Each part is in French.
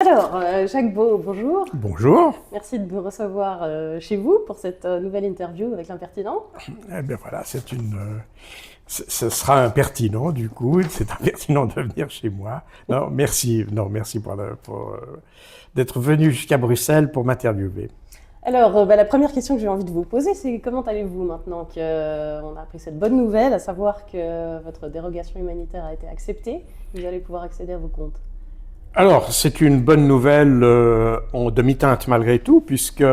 Alors, Jacques Beau, bonjour. Bonjour. Merci de me recevoir chez vous pour cette nouvelle interview avec l'impertinent. Eh bien voilà, ce sera impertinent du coup, c'est impertinent de venir chez moi. Merci d'être venu jusqu'à Bruxelles pour m'interviewer. Alors, la première question que j'ai envie de vous poser, c'est comment allez-vous maintenant qu'on a appris cette bonne nouvelle, à savoir que votre dérogation humanitaire a été acceptée, vous allez pouvoir accéder à vos comptes? Alors, c'est une bonne nouvelle en demi-teinte malgré tout, puisque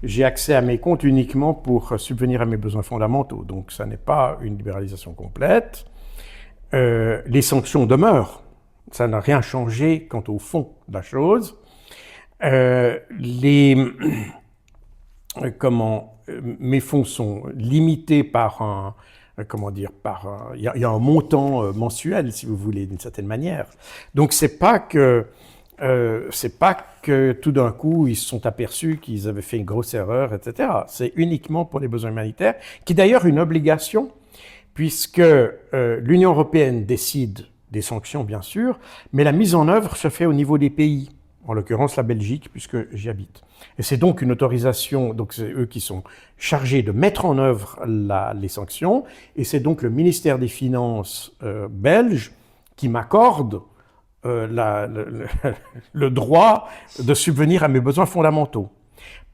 j'ai accès à mes comptes uniquement pour subvenir à mes besoins fondamentaux. Donc, ça n'est pas une libéralisation complète. Les sanctions demeurent. Ça n'a rien changé quant au fond de la chose. Mes fonds sont limités par il y a un montant mensuel, si vous voulez, d'une certaine manière. Donc c'est pas que tout d'un coup ils se sont aperçus qu'ils avaient fait une grosse erreur, etc. C'est uniquement pour les besoins humanitaires, qui est d'ailleurs une obligation, puisque l'Union européenne décide des sanctions, bien sûr, mais la mise en œuvre se fait au niveau des pays, en l'occurrence la Belgique, puisque j'y habite. Et c'est donc une autorisation, donc c'est eux qui sont chargés de mettre en œuvre les sanctions, et c'est donc le ministère des Finances belge qui m'accorde le droit de subvenir à mes besoins fondamentaux.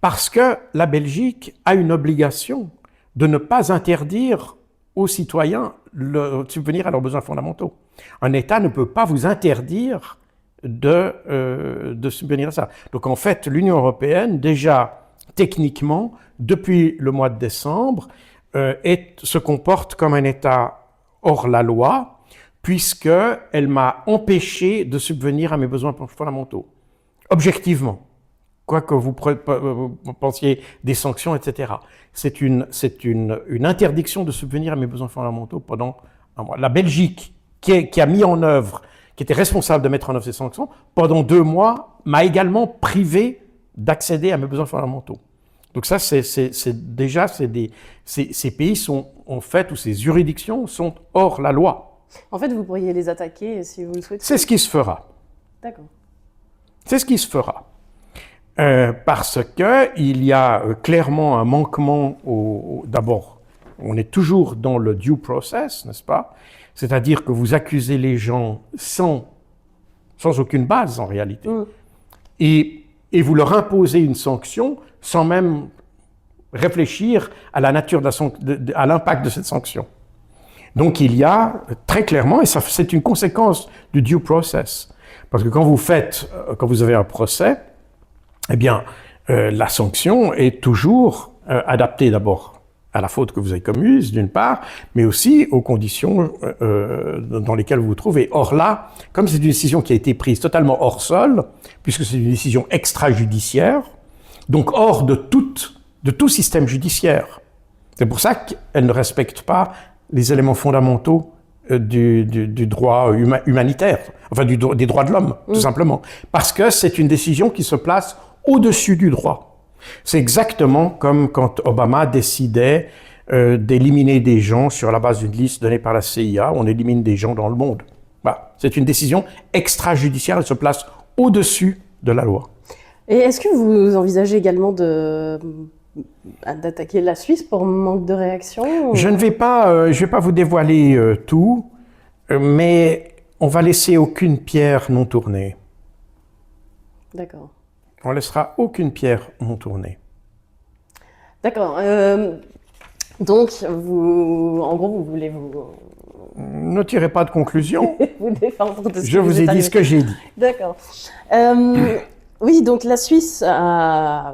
Parce que la Belgique a une obligation de ne pas interdire aux citoyens de subvenir à leurs besoins fondamentaux. Un État ne peut pas vous interdire de subvenir à ça. Donc en fait, l'Union européenne, déjà techniquement, depuis le mois de décembre, se comporte comme un État hors la loi, puisqu'elle m'a empêché de subvenir à mes besoins fondamentaux. Objectivement. Quoi que vous pensiez des sanctions, etc. C'est une interdiction de subvenir à mes besoins fondamentaux pendant un mois. La Belgique, qui a mis en œuvre, qui était responsable de mettre en œuvre ces sanctions, pendant 2 mois, m'a également privé d'accéder à mes besoins fondamentaux. Donc ça, ces pays sont, en fait, ou ces juridictions sont hors la loi. En fait, vous pourriez les attaquer si vous le souhaitez. C'est ce qui se fera. D'accord. C'est ce qui se fera. Parce qu'il y a clairement un manquement d'abord, on est toujours dans le due process, n'est-ce pas? C'est-à-dire que vous accusez les gens sans aucune base en réalité. Et vous leur imposez une sanction sans même réfléchir à la nature à l'impact de cette sanction. Donc il y a très clairement, et ça c'est une conséquence du due process, parce que quand vous avez un procès, eh bien la sanction est toujours adaptée d'abord à la faute que vous avez commise, d'une part, mais aussi aux conditions dans lesquelles vous vous trouvez. Or là, comme c'est une décision qui a été prise totalement hors sol, puisque c'est une décision extrajudiciaire, donc hors de tout système judiciaire. C'est pour ça qu'elle ne respecte pas les éléments fondamentaux du droit humanitaire, enfin des droits de l'homme, tout simplement. Parce que c'est une décision qui se place au-dessus du droit. C'est exactement comme quand Obama décidait d'éliminer des gens sur la base d'une liste donnée par la CIA. On élimine des gens dans le monde. Voilà. C'est une décision extrajudiciaire, elle se place au-dessus de la loi. Et est-ce que vous envisagez également d'attaquer la Suisse pour manque de réaction? Je ne vais pas vous dévoiler tout, mais on va laisser aucune pierre non tournée. D'accord. On laissera aucune pierre non tournée. D'accord. Donc, en gros, vous voulez Ne tirez pas de conclusion. vous défendre de ce Je vous ai dit ce que j'ai dit. D'accord. Oui, donc la Suisse a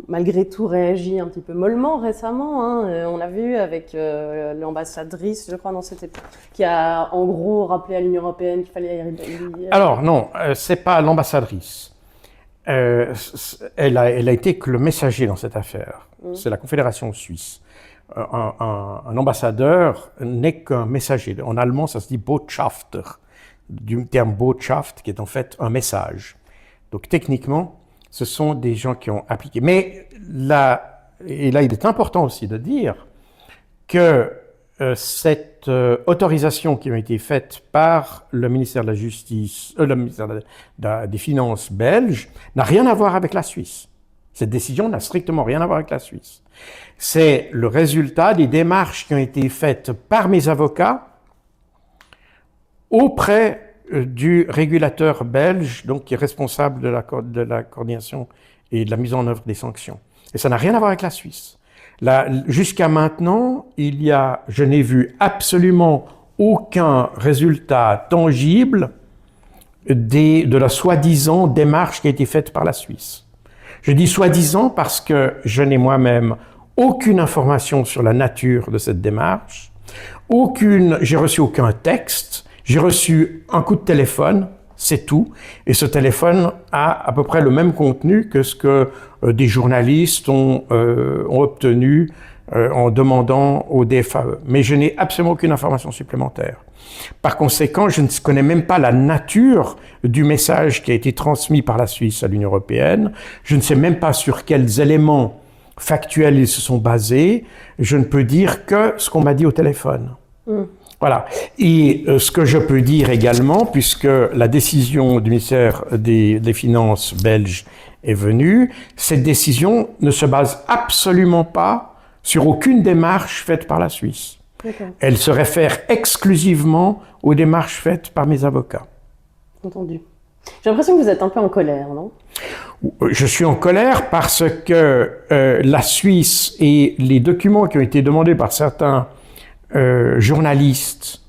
malgré tout réagi un petit peu mollement récemment. On l'a vu avec l'ambassadrice, je crois, qui a en gros rappelé à l'Union européenne qu'il fallait... Alors non, c'est pas l'ambassadrice. Elle a été que le messager dans cette affaire. C'est la Confédération suisse. Un ambassadeur n'est qu'un messager. En allemand, ça se dit Botschafter, du terme Botschaft, qui est en fait un message. Donc techniquement, ce sont des gens qui ont appliqué. Mais là, il est important aussi de dire que cette autorisation qui a été faite par le ministère de la Justice, le ministère des Finances belge, n'a rien à voir avec la Suisse. Cette décision n'a strictement rien à voir avec la Suisse. C'est le résultat des démarches qui ont été faites par mes avocats auprès du régulateur belge, donc qui est responsable de la coordination et de la mise en œuvre des sanctions. Et ça n'a rien à voir avec la Suisse. Jusqu'à maintenant, je n'ai vu absolument aucun résultat tangible de la soi-disant démarche qui a été faite par la Suisse. Je dis soi-disant parce que je n'ai moi-même aucune information sur la nature de cette démarche, j'ai reçu aucun texte, j'ai reçu un coup de téléphone, c'est tout, et ce téléphone a à peu près le même contenu que ce que des journalistes ont obtenu en demandant au DFAE. Mais je n'ai absolument aucune information supplémentaire. Par conséquent, je ne connais même pas la nature du message qui a été transmis par la Suisse à l'Union européenne. Je ne sais même pas sur quels éléments factuels ils se sont basés. Je ne peux dire que ce qu'on m'a dit au téléphone. Voilà. Et ce que je peux dire également, puisque la décision du ministère des Finances belge est venue, cette décision ne se base absolument pas sur aucune démarche faite par la Suisse. Elle se réfère exclusivement aux démarches faites par mes avocats. Entendu. J'ai l'impression que vous êtes un peu en colère, non? Je suis en colère parce que la Suisse et les documents qui ont été demandés par certains journalistes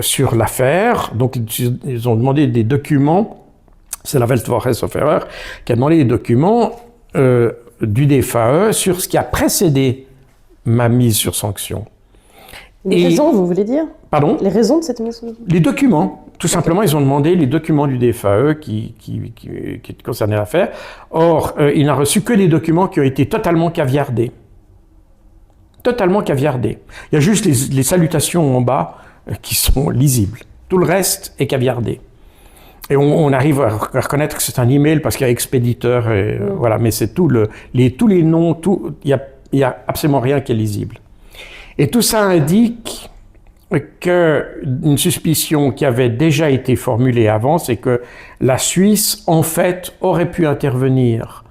sur l'affaire, donc ils ont demandé des documents, c'est la Weltwoche qui a demandé des documents du DFAE sur ce qui a précédé ma mise sur sanction. Les raisons, vous voulez dire? Pardon? Les raisons de cette mise sur sanction? Les documents. Tout simplement, ils ont demandé les documents du DFAE qui concernaient l'affaire. Or, il n'a reçu que des documents qui ont été totalement caviardés. Totalement caviardés. Il y a juste les salutations en bas qui sont lisibles. Tout le reste est caviardé. Et on arrive à reconnaître que c'est un email parce qu'il y a expéditeur, et, voilà, mais c'est tous les noms, il y a absolument rien qui est lisible. Et tout ça indique qu'une suspicion qui avait déjà été formulée avant, c'est que la Suisse, en fait, aurait pu intervenir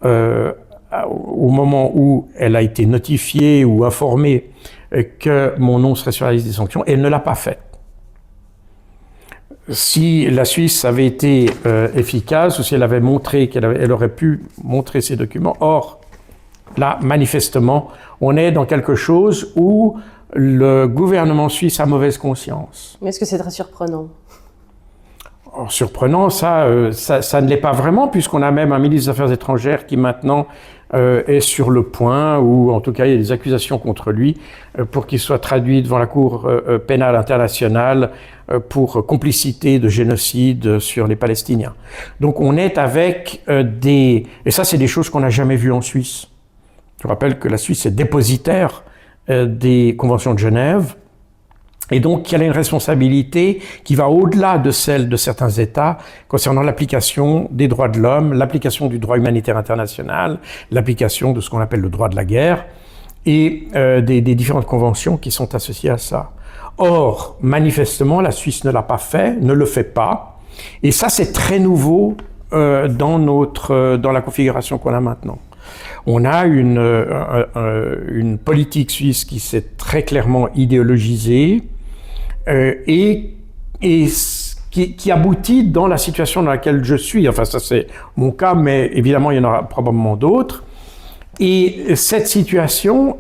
au moment où elle a été notifiée ou informée que mon nom serait sur la liste des sanctions, et elle ne l'a pas fait. Si la Suisse avait été efficace, ou si elle avait montré elle aurait pu montrer ses documents, or, là, manifestement, on est dans quelque chose où le gouvernement suisse a mauvaise conscience. Mais est-ce que c'est très surprenant? Or, surprenant, ça ne l'est pas vraiment, puisqu'on a même un ministre des Affaires étrangères qui maintenant est sur le point, ou en tout cas il y a des accusations contre lui, pour qu'il soit traduit devant la Cour pénale internationale pour complicité de génocide sur les Palestiniens. Donc on est avec et ça c'est des choses qu'on n'a jamais vues en Suisse. Je rappelle que la Suisse est dépositaire des conventions de Genève, et donc elle a une responsabilité qui va au-delà de celle de certains États concernant l'application des droits de l'homme, l'application du droit humanitaire international, l'application de ce qu'on appelle le droit de la guerre, et des différentes conventions qui sont associées à ça. Or, manifestement, la Suisse ne l'a pas fait, ne le fait pas, et ça c'est très nouveau dans la configuration qu'on a maintenant. On a une politique suisse qui s'est très clairement idéologisée et qui aboutit dans la situation dans laquelle je suis. Enfin, ça c'est mon cas, mais évidemment, il y en aura probablement d'autres. Et cette situation,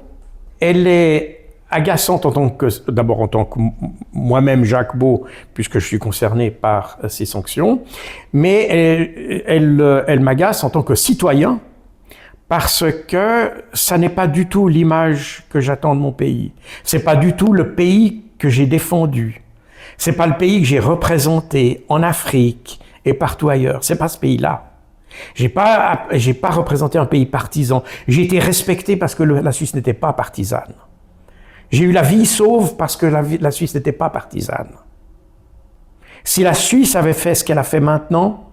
elle est agaçante d'abord en tant que moi-même Jacques Beau, puisque je suis concerné par ces sanctions, mais elle m'agace en tant que citoyen, parce que ça n'est pas du tout l'image que j'attends de mon pays. C'est pas du tout le pays que j'ai défendu. C'est pas le pays que j'ai représenté en Afrique et partout ailleurs. C'est pas ce pays-là. J'ai pas représenté un pays partisan. J'ai été respecté parce que la Suisse n'était pas partisane. J'ai eu la vie sauve parce que la Suisse n'était pas partisane. Si la Suisse avait fait ce qu'elle a fait maintenant,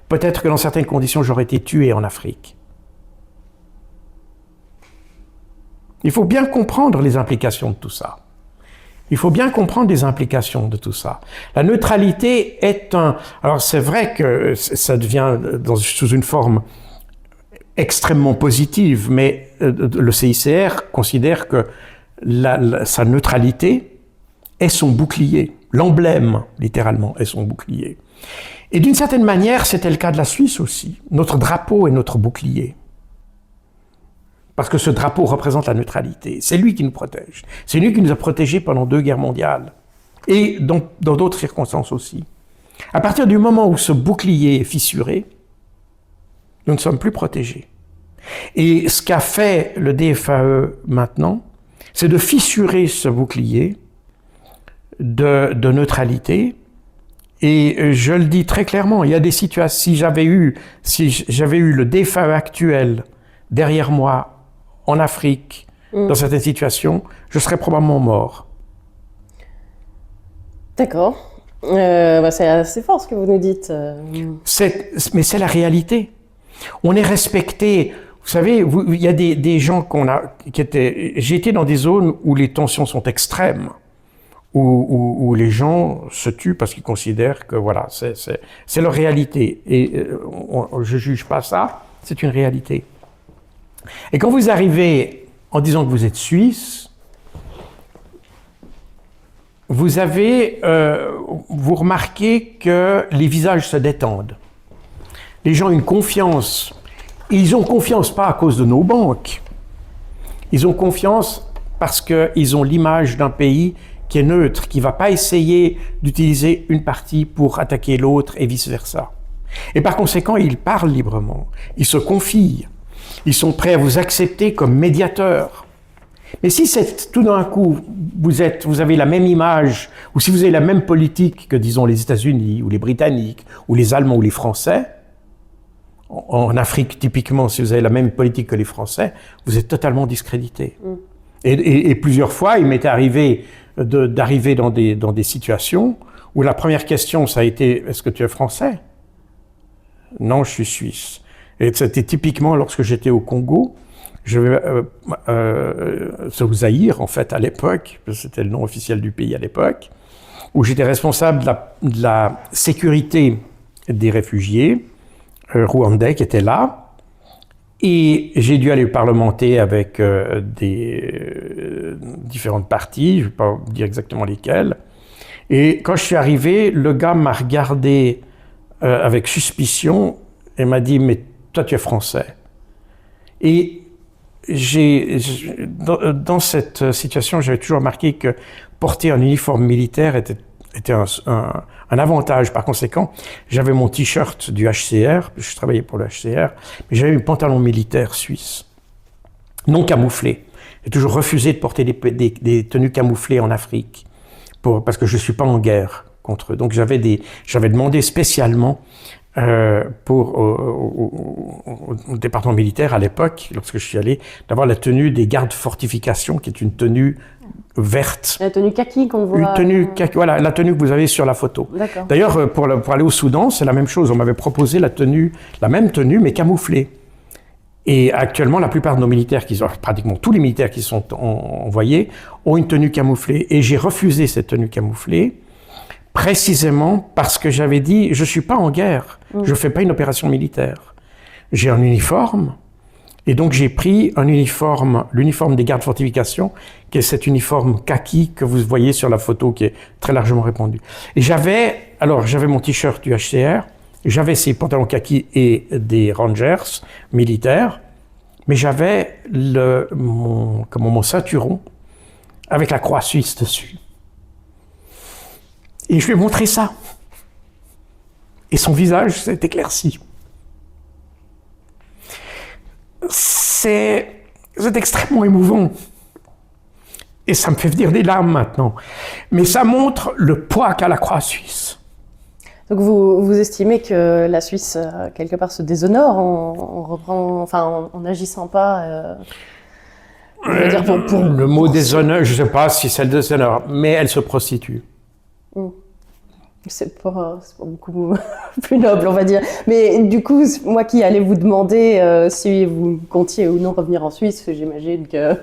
peut-être que dans certaines conditions, j'aurais été tué en Afrique. Il faut bien comprendre les implications de tout ça. Il faut bien comprendre les implications de tout ça. La neutralité est un... Alors c'est vrai que ça devient sous une forme extrêmement positive, mais le CICR considère que sa neutralité est son bouclier. L'emblème, littéralement, est son bouclier. Et d'une certaine manière, c'était le cas de la Suisse aussi. Notre drapeau est notre bouclier. Parce que ce drapeau représente la neutralité. C'est lui qui nous protège. C'est lui qui nous a protégés pendant 2 guerres mondiales. Et dans d'autres circonstances aussi. À partir du moment où ce bouclier est fissuré, nous ne sommes plus protégés. Et ce qu'a fait le DFAE maintenant, c'est de fissurer ce bouclier de neutralité. Et je le dis très clairement, il y a des situations, si j'avais eu le DFAE actuel derrière moi, en Afrique, dans certaines situations, je serais probablement mort. D'accord. C'est assez fort ce que vous nous dites. Mais c'est la réalité. On est respecté. Vous savez, il y a des gens j'ai été dans des zones où les tensions sont extrêmes, où les gens se tuent parce qu'ils considèrent que voilà, c'est leur réalité. Et je juge pas ça, c'est une réalité. Et quand vous arrivez en disant que vous êtes suisse, vous remarquez que les visages se détendent. Les gens ont une confiance. Ils ont confiance pas à cause de nos banques. Ils ont confiance parce qu'ils ont l'image d'un pays qui est neutre, qui ne va pas essayer d'utiliser une partie pour attaquer l'autre et vice-versa. Et par conséquent, ils parlent librement, ils se confient, ils sont prêts à vous accepter comme médiateur. Mais si tout d'un coup, vous avez la même image, ou si vous avez la même politique que, disons, les États-Unis, ou les Britanniques, ou les Allemands, ou les Français, en Afrique, typiquement, si vous avez la même politique que les Français, vous êtes totalement discrédité. Et plusieurs fois, il m'est arrivé d'arriver dans des situations où la première question, ça a été « Est-ce que tu es français ?» Non, je suis suisse. Et c'était typiquement lorsque j'étais au Congo, au Zaïre, en fait, à l'époque, c'était le nom officiel du pays à l'époque, où j'étais responsable de la sécurité des réfugiés rwandais qui étaient là. Et j'ai dû aller parlementer avec différentes parties, je ne vais pas dire exactement lesquelles. Et quand je suis arrivé, le gars m'a regardé avec suspicion et m'a dit « Mais toi, tu es français ». Et dans cette situation, j'avais toujours remarqué que porter un uniforme militaire était un avantage. Par conséquent, j'avais mon t-shirt du HCR, je travaillais pour le HCR, mais j'avais un pantalon militaire suisse, non camouflé. J'ai toujours refusé de porter des tenues camouflées en Afrique, parce que je ne suis pas en guerre contre eux. Donc j'avais demandé spécialement au département militaire à l'époque, lorsque je suis allé, d'avoir la tenue des gardes fortifications, qui est une tenue verte. La tenue kaki qu'on voit. Une tenue kaki, voilà, la tenue que vous avez sur la photo. D'ailleurs, pour aller au Soudan, c'est la même chose. On m'avait proposé la même tenue, mais camouflée. Et actuellement, la plupart de nos militaires, pratiquement tous les militaires qui sont envoyés, ont une tenue camouflée. Et j'ai refusé cette tenue camouflée, précisément parce que j'avais dit, je ne suis pas en guerre, je ne fais pas une opération militaire. J'ai un uniforme, et donc j'ai pris l'uniforme des gardes fortifications, qui est cet uniforme kaki que vous voyez sur la photo, qui est très largement répandu. Et j'avais mon t-shirt du HCR, j'avais ces pantalons kaki et des Rangers militaires, mais j'avais mon ceinturon avec la croix suisse dessus. Et je lui ai montré ça. Et son visage s'est éclairci. C'est extrêmement émouvant. Et ça me fait venir des larmes maintenant. Mais ça montre le poids qu'a la croix suisse. Donc vous estimez que la Suisse, quelque part, se déshonore en n'agissant pas le mot déshonneur, je ne sais pas si c'est le déshonneur, mais elle se prostitue. C'est pas beaucoup plus noble, on va dire. Mais du coup, moi qui allais vous demander si vous comptiez ou non revenir en Suisse, j'imagine que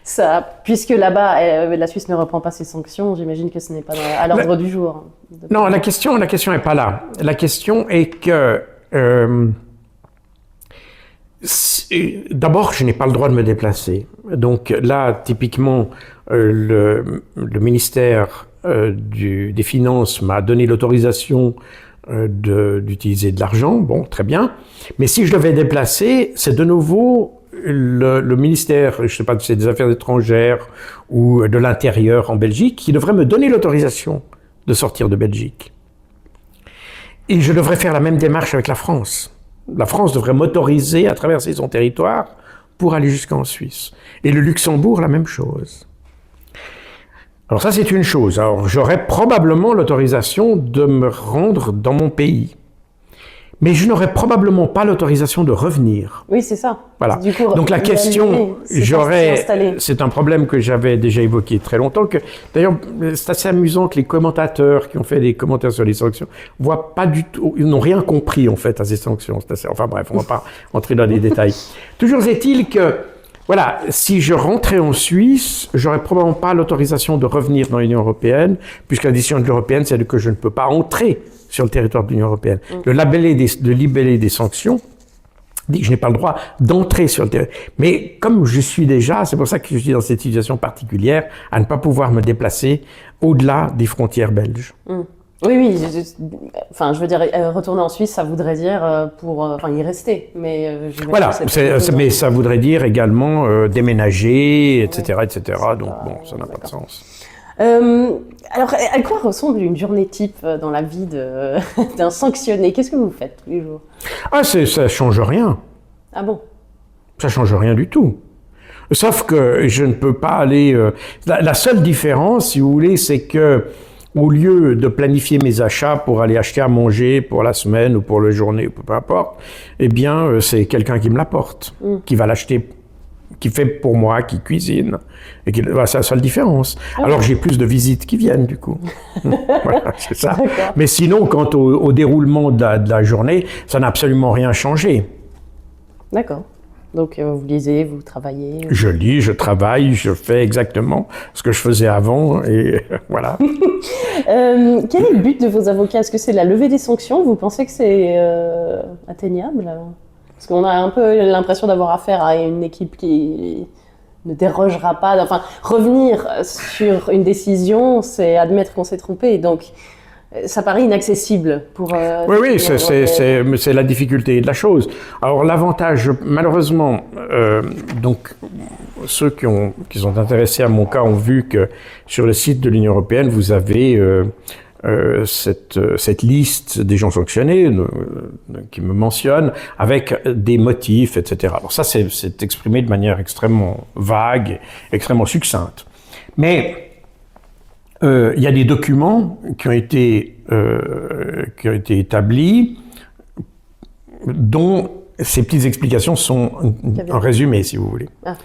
ça, puisque là-bas, la Suisse ne reprend pas ses sanctions, j'imagine que ce n'est pas à l'ordre du jour. Non, la question n'est pas là. La question est que d'abord, je n'ai pas le droit de me déplacer. Donc là, typiquement, le ministère des Finances m'a donné l'autorisation d'utiliser de l'argent. Bon, très bien. Mais si je devais déplacer, c'est de nouveau le ministère, je ne sais pas si c'est des Affaires étrangères ou de l'Intérieur en Belgique, qui devrait me donner l'autorisation de sortir de Belgique. Et je devrais faire la même démarche avec la France. La France devrait m'autoriser à traverser son territoire pour aller jusqu'en Suisse. Et le Luxembourg, la même chose. Alors ça, c'est une chose. Alors, j'aurais probablement l'autorisation de me rendre dans mon pays. Mais je n'aurais probablement pas l'autorisation de revenir. Oui, c'est ça. Voilà. Du coup, donc la question, c'est un problème que j'avais déjà évoqué très longtemps. D'ailleurs, c'est assez amusant que les commentateurs qui ont fait des commentaires sur les sanctions voient pas du tout, ils n'ont rien compris en fait à ces sanctions. Enfin bref, on ne va pas entrer dans les détails. Toujours est-il que, voilà, si je rentrais en Suisse, j'aurais probablement pas l'autorisation de revenir dans l'Union européenne, puisque la décision de l'Européenne, c'est que je ne peux pas entrer sur le territoire de l'Union européenne. Le libellé des sanctions dit que je n'ai pas le droit d'entrer sur le territoire. Mais comme je suis déjà, c'est pour ça que je suis dans cette situation particulière, à ne pas pouvoir me déplacer au-delà des frontières belges. Oui, je veux dire, retourner en Suisse, ça voudrait dire y rester. Mais voilà, mais ça voudrait dire également déménager, etc., etc. Donc bon, ça n'a pas de sens. Alors, à quoi ressemble une journée type dans la vie d'un sanctionné? Qu'est-ce que vous faites tous les jours? Ah, ça change rien. Ah bon? Ça change rien du tout. Sauf que je ne peux pas aller... La seule différence, si vous voulez, c'est que au lieu de planifier mes achats pour aller acheter à manger pour la semaine ou pour la journée, ou peu importe, eh bien, c'est quelqu'un qui me l'apporte, qui va l'acheter, qui fait pour moi, qui cuisine. Et voilà, c'est la seule différence. Alors j'ai plus de visites qui viennent, du coup. Voilà, c'est ça. Mais sinon, quant au déroulement de la journée, ça n'a absolument rien changé. D'accord. Donc vous lisez, vous travaillez. Je lis, je travaille, je fais exactement ce que je faisais avant, et voilà. Quel est le but de vos avocats? Est-ce que c'est la levée des sanctions? Vous pensez que c'est atteignable? Parce qu'on a un peu l'impression d'avoir affaire à une équipe qui ne dérogera pas. Enfin, revenir sur une décision, c'est admettre qu'on s'est trompé. Donc, ça paraît inaccessible pour... oui, c'est la difficulté de la chose. Alors, l'avantage, malheureusement, donc, ceux qui sont intéressés à mon cas ont vu que sur le site de l'Union européenne, vous avez... cette liste des gens sanctionnés qui me mentionnent avec des motifs, etc. Alors ça, c'est exprimé de manière extrêmement vague, extrêmement succincte. Mais il y a des documents qui ont été établis dont ces petites explications sont un résumé, si vous voulez. Ah.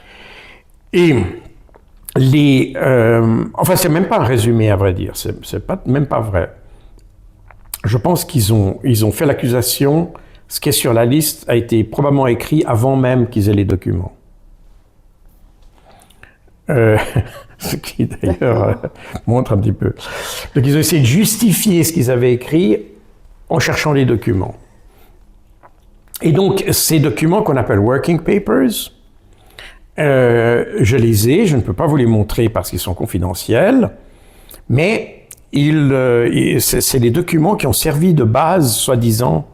Et enfin, c'est même pas un résumé, à vrai dire. C'est même pas vrai. Je pense qu'ils ont fait l'accusation. Ce qui est sur la liste a été probablement écrit avant même qu'ils aient les documents. Ce qui, d'ailleurs, montre un petit peu. Donc, ils ont essayé de justifier ce qu'ils avaient écrit en cherchant les documents. Et donc, ces documents qu'on appelle working papers, je les ai, je ne peux pas vous les montrer parce qu'ils sont confidentiels, mais c'est les documents qui ont servi de base, soi-disant,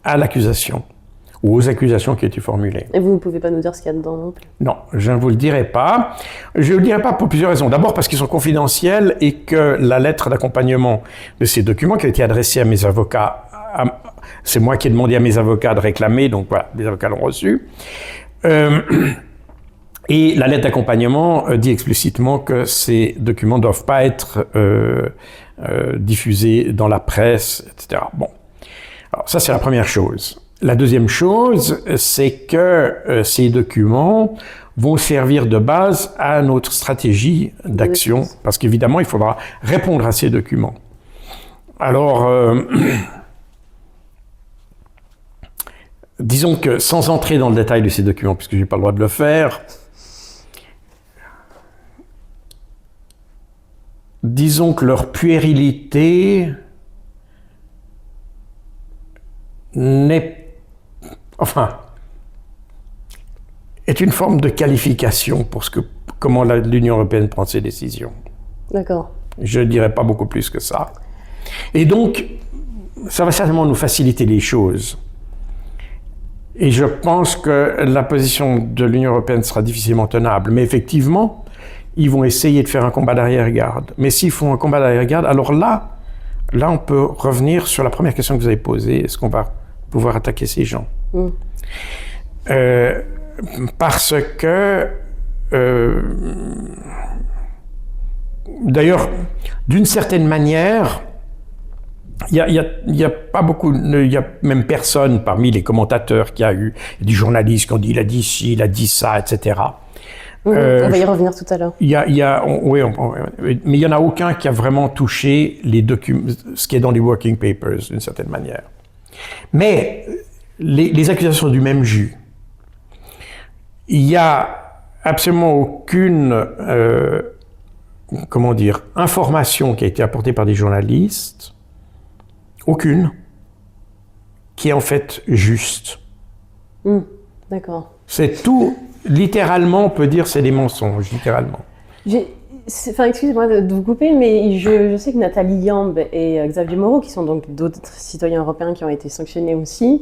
à l'accusation, ou aux accusations qui étaient formulées. Et vous ne pouvez pas nous dire ce qu'il y a dedans non plus? Non, je ne vous le dirai pas. Je ne le dirai pas pour plusieurs raisons. D'abord parce qu'ils sont confidentiels et que la lettre d'accompagnement de ces documents qui a été adressée à mes avocats, c'est moi qui ai demandé à mes avocats de réclamer, donc voilà, les avocats l'ont reçu. Et la lettre d'accompagnement dit explicitement que ces documents ne doivent pas être diffusés dans la presse, etc. Bon, alors ça c'est la première chose. La deuxième chose, c'est que ces documents vont servir de base à notre stratégie d'action, parce qu'évidemment il faudra répondre à ces documents. Alors, disons que sans entrer dans le détail de ces documents, puisque je n'ai pas le droit de le faire, disons que leur puérilité est une forme de qualification pour comment l'Union européenne prend ses décisions. D'accord. Je ne dirais pas beaucoup plus que ça. Et donc, ça va certainement nous faciliter les choses. Et je pense que la position de l'Union européenne sera difficilement tenable. Mais effectivement, ils vont essayer de faire un combat d'arrière-garde. Mais s'ils font un combat d'arrière-garde, alors là, on peut revenir sur la première question que vous avez posée. Est-ce qu'on va pouvoir attaquer ces gens? Parce que... d'ailleurs, d'une certaine manière, il y a pas beaucoup, il y a même personne parmi les commentateurs qui a eu des journalistes qui ont dit il a dit ci, il a dit ça, etc. On va y revenir tout à l'heure. Oui, mais il y en a aucun qui a vraiment touché les documents, ce qui est dans les working papers d'une certaine manière. Mais les accusations du même jus, il y a absolument aucune information qui a été apportée par des journalistes, aucune, qui est en fait juste. D'accord. C'est tout, littéralement, on peut dire c'est des mensonges, littéralement. Excusez-moi de vous couper, mais je sais que Nathalie Yamb et Xavier Moreau, qui sont donc d'autres citoyens européens qui ont été sanctionnés aussi,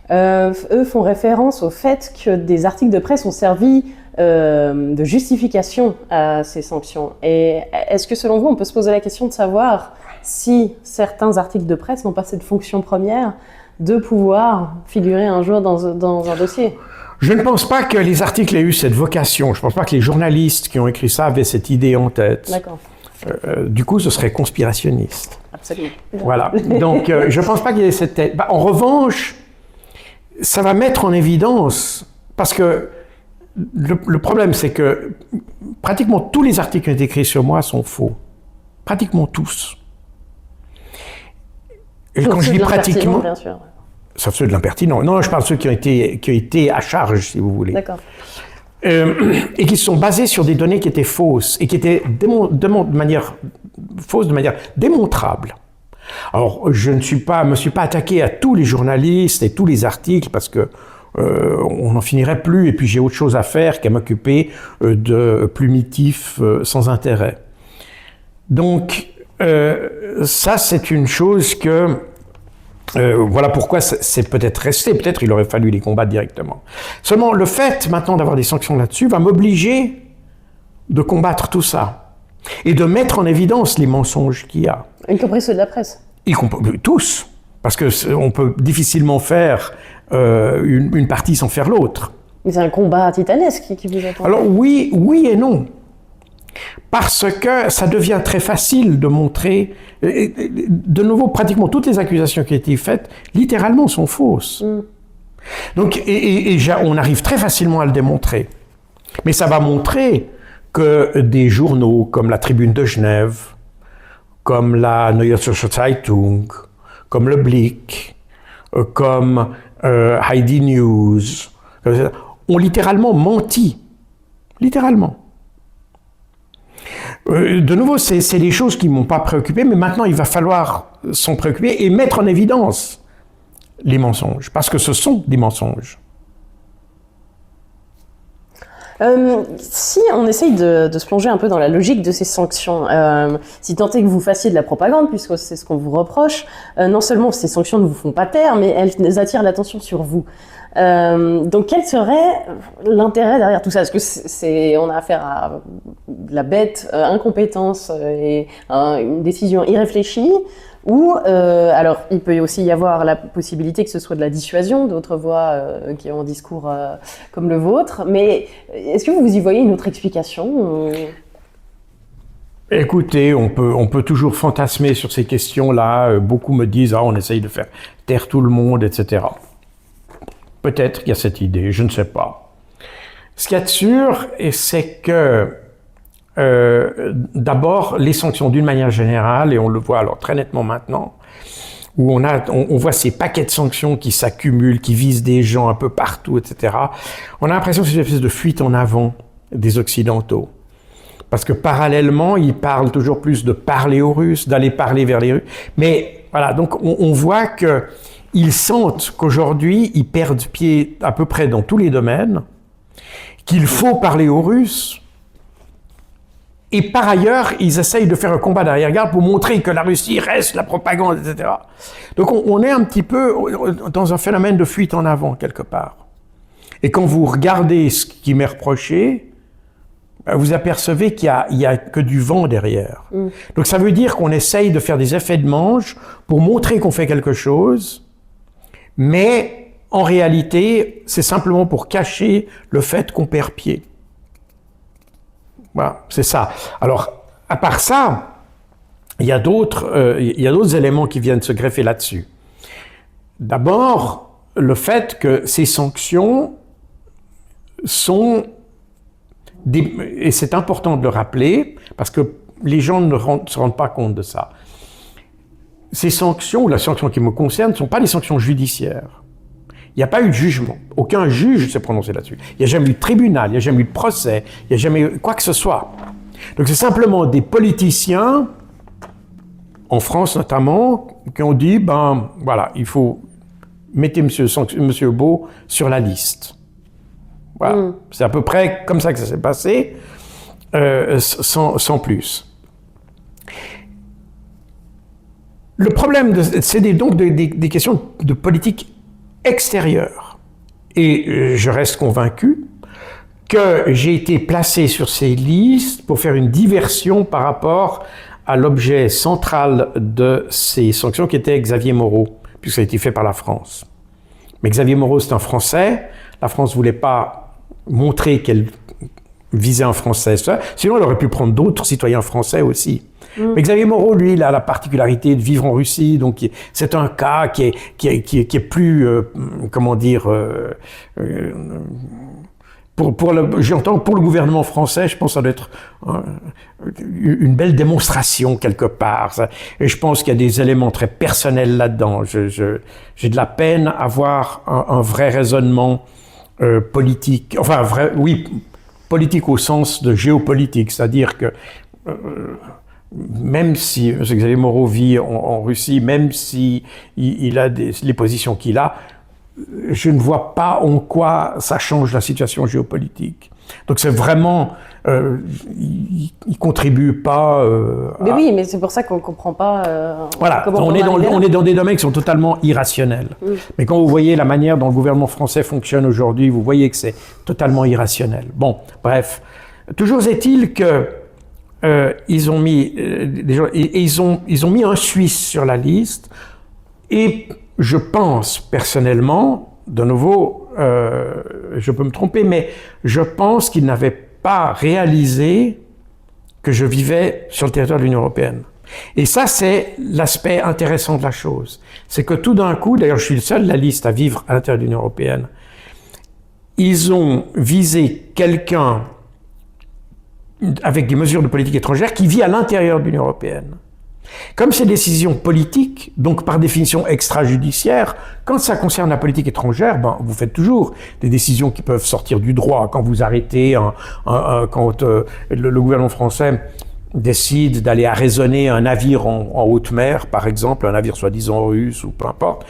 eux font référence au fait que des articles de presse ont servi de justification à ces sanctions. Et est-ce que selon vous, on peut se poser la question de savoir si certains articles de presse n'ont pas cette fonction première de pouvoir figurer un jour dans un dossier? Je ne pense pas que les articles aient eu cette vocation. Je ne pense pas que les journalistes qui ont écrit ça avaient cette idée en tête. D'accord. Du coup, ce serait conspirationniste. Absolument. Voilà. Donc, je ne pense pas qu'il y ait cette tête. En revanche, ça va mettre en évidence, parce que le problème, c'est que pratiquement tous les articles qui ont été écrits sur moi sont faux. Pratiquement tous. Et quand je dis pratiquement, bien sûr. Sauf ceux de l'impertinent. Non, je parle de ceux qui ont été à charge, si vous voulez. D'accord. Et qui sont basés sur des données qui étaient fausses et qui étaient de manière démontrable. Alors, je me suis pas attaqué à tous les journalistes et tous les articles parce que on n'en finirait plus et puis j'ai autre chose à faire qu'à m'occuper de plumitifs sans intérêt. Donc, ça, c'est une chose que... voilà pourquoi c'est peut-être resté. Peut-être il aurait fallu les combattre directement. Seulement, le fait maintenant d'avoir des sanctions là-dessus va m'obliger de combattre tout ça et de mettre en évidence les mensonges qu'il y a. Y compris ceux de la presse. Tous. Parce qu'on peut difficilement faire une partie sans faire l'autre. Mais c'est un combat titanesque qui vous attend. Alors oui et non. Parce que ça devient très facile de montrer, de nouveau, pratiquement toutes les accusations qui ont été faites, littéralement, sont fausses. Donc, on arrive très facilement à le démontrer. Mais ça va montrer que des journaux comme la Tribune de Genève, comme la Neue Zürcher Zeitung, comme le Blick, comme Heidi News, ont littéralement menti. Littéralement. De nouveau, c'est des choses qui ne m'ont pas préoccupé, mais maintenant il va falloir s'en préoccuper et mettre en évidence les mensonges, parce que ce sont des mensonges. Si on essaye de se plonger un peu dans la logique de ces sanctions, si tant est que vous fassiez de la propagande, puisque c'est ce qu'on vous reproche, non seulement ces sanctions ne vous font pas taire, mais elles attirent l'attention sur vous. Donc quel serait l'intérêt derrière tout ça? Est-ce que on a affaire à de la bête incompétence et une décision irréfléchie, ou alors il peut aussi y avoir la possibilité que ce soit de la dissuasion, d'autres voix qui ont un discours comme le vôtre, mais est-ce que vous y voyez une autre explication Écoutez, on peut toujours fantasmer sur ces questions-là. Beaucoup me disent on essaye de faire taire tout le monde, etc. Peut-être qu'il y a cette idée, je ne sais pas. Ce qu'il y a de sûr, c'est que d'abord les sanctions d'une manière générale, et on le voit alors très nettement maintenant, où on voit ces paquets de sanctions qui s'accumulent, qui visent des gens un peu partout, etc. On a l'impression que c'est une espèce de fuite en avant des Occidentaux. Parce que parallèlement, ils parlent toujours plus de parler aux Russes, d'aller parler vers les Russes. Mais voilà, donc on voit qu'ils sentent qu'aujourd'hui, ils perdent pied à peu près dans tous les domaines, qu'il faut parler aux Russes. Et par ailleurs, ils essayent de faire un combat d'arrière-garde pour montrer que la Russie reste la propagande, etc. Donc on est un petit peu dans un phénomène de fuite en avant, quelque part. Et quand vous regardez ce qui m'est reproché, vous apercevez qu'il y a que du vent derrière. Donc ça veut dire qu'on essaye de faire des effets de manche pour montrer qu'on fait quelque chose, mais en réalité, c'est simplement pour cacher le fait qu'on perd pied. Voilà, c'est ça. Alors, à part ça, il y a d'autres éléments qui viennent se greffer là-dessus. D'abord, le fait que ces sanctions sont et c'est important de le rappeler, parce que les gens ne se rendent pas compte de ça. Ces sanctions, ou la sanction qui me concerne, ne sont pas des sanctions judiciaires. Il n'y a pas eu de jugement. Aucun juge s'est prononcé là-dessus. Il n'y a jamais eu de tribunal, il n'y a jamais eu de procès, il n'y a jamais eu quoi que ce soit. Donc c'est simplement des politiciens, en France notamment, qui ont dit, ben voilà, il faut mettre Monsieur Beau sur la liste. Voilà. C'est à peu près comme ça que ça s'est passé, sans plus. Le problème, c'est donc des questions de politique extérieure. Et je reste convaincu que j'ai été placé sur ces listes pour faire une diversion par rapport à l'objet central de ces sanctions qui était Xavier Moreau, puisque ça a été fait par la France. Mais Xavier Moreau, c'est un Français. La France ne voulait pas montrer qu'elle visait un Français. Sinon, elle aurait pu prendre d'autres citoyens français aussi. Mais Xavier Moreau, lui, il a la particularité de vivre en Russie, donc c'est un cas qui est plus, comment dire, j'entends pour le gouvernement français, je pense que ça doit être une belle démonstration quelque part. Et je pense qu'il y a des éléments très personnels là-dedans. J'ai de la peine à voir un vrai raisonnement politique, enfin politique au sens de géopolitique, c'est-à-dire que même si M. Xavier Moreau vit en Russie, même si il a les positions qu'il a, je ne vois pas en quoi ça change la situation géopolitique. Donc c'est vraiment, il contribue pas. Mais oui, mais c'est pour ça qu'on ne comprend pas. Voilà, on est dans des domaines qui sont totalement irrationnels. Mais quand vous voyez la manière dont le gouvernement français fonctionne aujourd'hui, vous voyez que c'est totalement irrationnel. Bon, bref, toujours est-il que ils ont mis ils ont mis un Suisse sur la liste, et je pense personnellement, de nouveau, je peux me tromper, mais je pense qu'ils n'avaient pas réalisé que je vivais sur le territoire de l'Union européenne. Et ça, c'est l'aspect intéressant de la chose. C'est que tout d'un coup, d'ailleurs je suis le seul de la liste à vivre à l'intérieur de l'Union européenne, ils ont visé quelqu'un avec des mesures de politique étrangère qui vit à l'intérieur de l'Union européenne. Comme ces décisions politiques, donc par définition extrajudiciaires, quand ça concerne la politique étrangère, ben, vous faites toujours des décisions qui peuvent sortir du droit. Quand vous arrêtez, quand le gouvernement français décide d'aller arraisonner un navire en haute mer, par exemple, un navire soi-disant russe ou peu importe,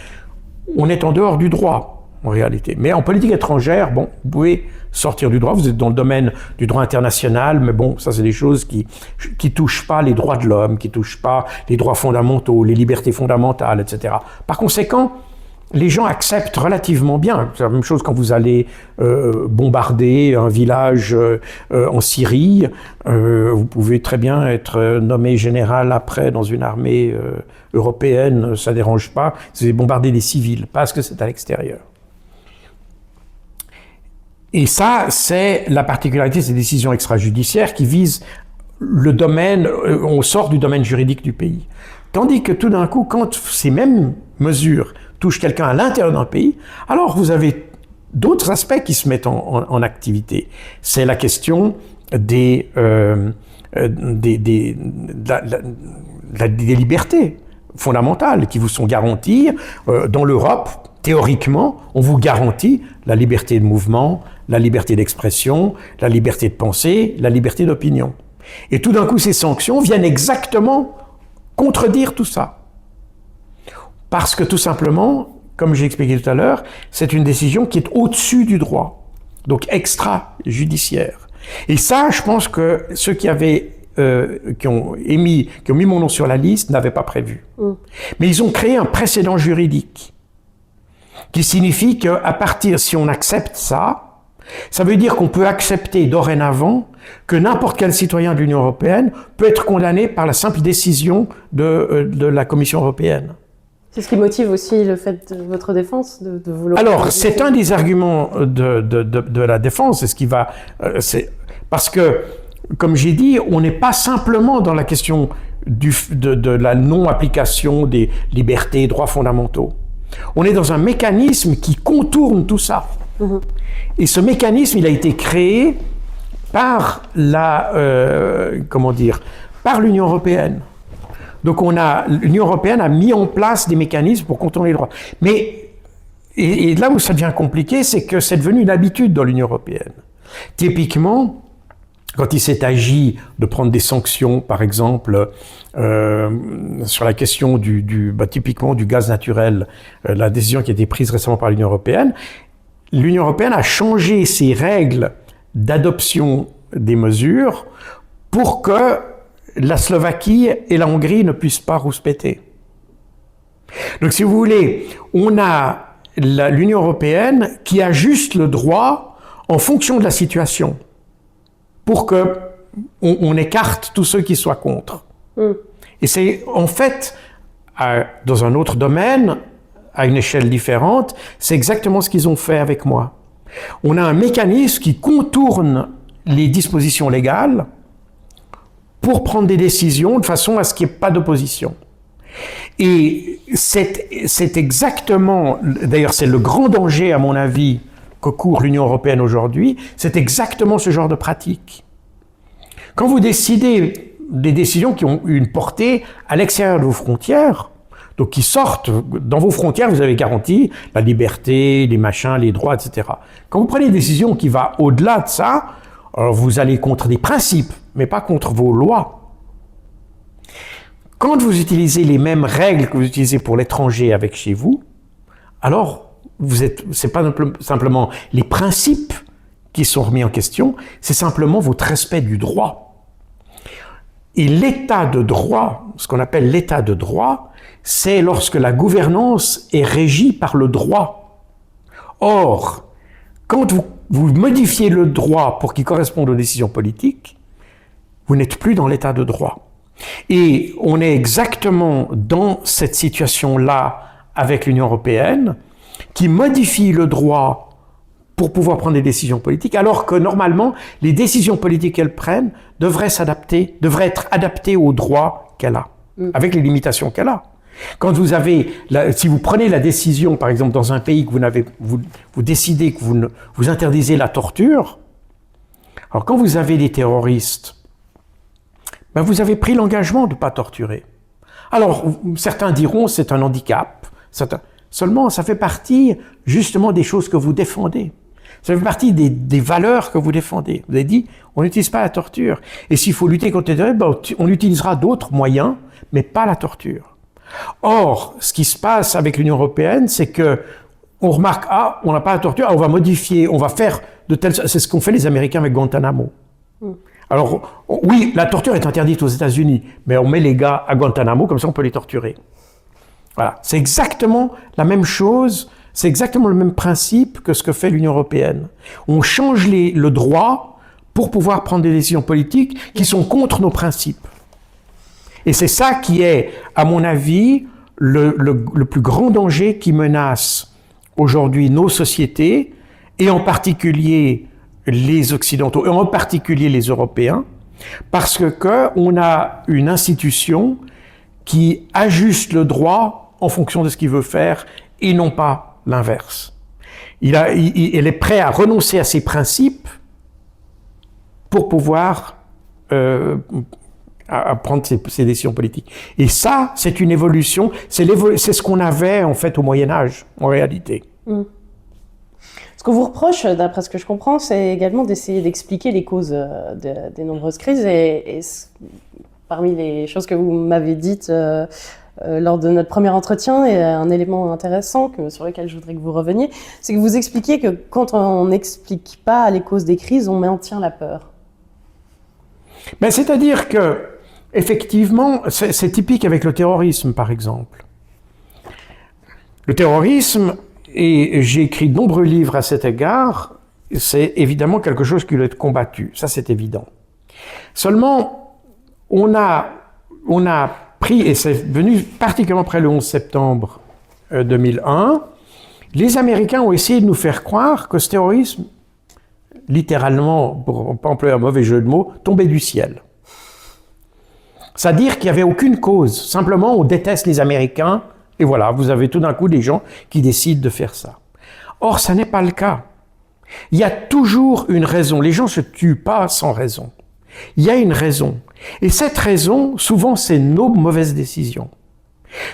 on est en dehors du droit, en réalité. Mais en politique étrangère, bon, vous pouvez sortir du droit, vous êtes dans le domaine du droit international, mais bon, ça c'est des choses qui touchent pas les droits de l'homme, qui touchent pas les droits fondamentaux, les libertés fondamentales, etc. Par conséquent, les gens acceptent relativement bien. C'est la même chose quand vous allez bombarder un village en Syrie, vous pouvez très bien être nommé général après dans une armée européenne, ça dérange pas, c'est bombarder des civils, parce que c'est à l'extérieur. Et ça, c'est la particularité de ces décisions extrajudiciaires qui visent le domaine, on sort du domaine juridique du pays. Tandis que tout d'un coup, quand ces mêmes mesures touchent quelqu'un à l'intérieur d'un pays, alors vous avez d'autres aspects qui se mettent en activité. C'est la question des des libertés fondamentales qui vous sont garanties. Dans l'Europe, théoriquement, on vous garantit la liberté de mouvement, la liberté d'expression, la liberté de penser, la liberté d'opinion. Et tout d'un coup, ces sanctions viennent exactement contredire tout ça. Parce que tout simplement, comme j'ai expliqué tout à l'heure, c'est une décision qui est au-dessus du droit, donc extra-judiciaire. Et ça, je pense que ceux qui ont mis mon nom sur la liste n'avaient pas prévu. Mais ils ont créé un précédent juridique qui signifie qu'à partir, si on accepte ça, ça veut dire qu'on peut accepter dorénavant que n'importe quel citoyen de l'Union européenne peut être condamné par la simple décision de la Commission européenne. C'est ce qui motive aussi le fait de votre défense, de vouloir... Alors, c'est un des arguments de la défense, c'est ce qui va... parce que, comme j'ai dit, on n'est pas simplement dans la question de la non-application des libertés et droits fondamentaux. On est dans un mécanisme qui contourne tout ça. Et ce mécanisme, il a été créé par par l'Union européenne. Donc l'Union européenne a mis en place des mécanismes pour contourner les droits. Mais, et là où ça devient compliqué, c'est que c'est devenu une habitude dans l'Union européenne. Typiquement, quand il s'est agi de prendre des sanctions, par exemple, sur la question typiquement du gaz naturel, la décision qui a été prise récemment par l'Union européenne a changé ses règles d'adoption des mesures pour que la Slovaquie et la Hongrie ne puissent pas rouspéter. Donc, si vous voulez, on a l'Union européenne qui ajuste le droit en fonction de la situation pour que on écarte tous ceux qui soient contre. Et c'est en fait, dans un autre domaine, à une échelle différente, c'est exactement ce qu'ils ont fait avec moi. On a un mécanisme qui contourne les dispositions légales pour prendre des décisions de façon à ce qu'il n'y ait pas d'opposition. Et c'est exactement, d'ailleurs c'est le grand danger à mon avis que court l'Union européenne aujourd'hui, c'est exactement ce genre de pratique. Quand vous décidez des décisions qui ont une portée à l'extérieur de vos frontières, donc qui sortent, dans vos frontières, vous avez garanti la liberté, les machins, les droits, etc. Quand vous prenez une décision qui va au-delà de ça, alors vous allez contre des principes, mais pas contre vos lois. Quand vous utilisez les mêmes règles que vous utilisez pour l'étranger avec chez vous, alors c'est pas simplement les principes qui sont remis en question, c'est simplement votre respect du droit. Et l'état de droit, ce qu'on appelle l'état de droit, c'est lorsque la gouvernance est régie par le droit. Or, quand vous modifiez le droit pour qu'il corresponde aux décisions politiques, vous n'êtes plus dans l'état de droit. Et on est exactement dans cette situation-là avec l'Union européenne, qui modifie le droit pour pouvoir prendre des décisions politiques, alors que normalement, les décisions politiques qu'elle prenne devraient être adaptées au droit qu'elle a, avec les limitations qu'elle a. Quand si vous prenez la décision, par exemple, dans un pays que vous décidez que vous interdisez la torture, alors quand vous avez des terroristes, vous avez pris l'engagement de ne pas torturer. Alors, certains diront c'est un handicap, seulement ça fait partie justement des choses que vous défendez. Ça fait partie des valeurs que vous défendez. Vous avez dit, on n'utilise pas la torture. Et s'il faut lutter contre les terroristes, on utilisera d'autres moyens, mais pas la torture. Or, ce qui se passe avec l'Union européenne, c'est que on remarque, on n'a pas la torture, on va modifier, on va faire de telle sorte. C'est ce qu'ont fait les Américains avec Guantanamo. Alors, oui, la torture est interdite aux États-Unis, mais on met les gars à Guantanamo, comme ça on peut les torturer. Voilà. C'est exactement la même chose, c'est exactement le même principe que ce que fait l'Union européenne. On change le droit pour pouvoir prendre des décisions politiques qui sont contre nos principes. Et c'est ça qui est, à mon avis, le plus grand danger qui menace aujourd'hui nos sociétés, et en particulier les Occidentaux, et en particulier les Européens, parce qu'on a une institution qui ajuste le droit en fonction de ce qu'il veut faire, et non pas l'inverse. Il est prêt à renoncer à ses principes pour pouvoir à prendre ces décisions politiques. Et ça, c'est une évolution, c'est ce qu'on avait en fait au Moyen-Âge, en réalité. Ce qu'on vous reproche, d'après ce que je comprends, c'est également d'essayer d'expliquer les causes des nombreuses crises. Et parmi les choses que vous m'avez dites lors de notre premier entretien, et un élément intéressant sur lequel je voudrais que vous reveniez, c'est que vous expliquiez que quand on n'explique pas les causes des crises, on maintient la peur. Ben, c'est-à-dire que, effectivement, c'est typique avec le terrorisme, par exemple. Le terrorisme, et j'ai écrit de nombreux livres à cet égard, c'est évidemment quelque chose qui doit être combattu, ça c'est évident. Seulement, on a pris, et c'est venu particulièrement après le 11 septembre 2001, les Américains ont essayé de nous faire croire que ce terrorisme, littéralement, pour ne pas employer un mauvais jeu de mots, tombait du ciel. C'est-à-dire qu'il n'y avait aucune cause, simplement on déteste les Américains, et voilà, vous avez tout d'un coup des gens qui décident de faire ça. Or, ça n'est pas le cas. Il y a toujours une raison. Les gens ne se tuent pas sans raison. Il y a une raison. Et cette raison, souvent, c'est nos mauvaises décisions.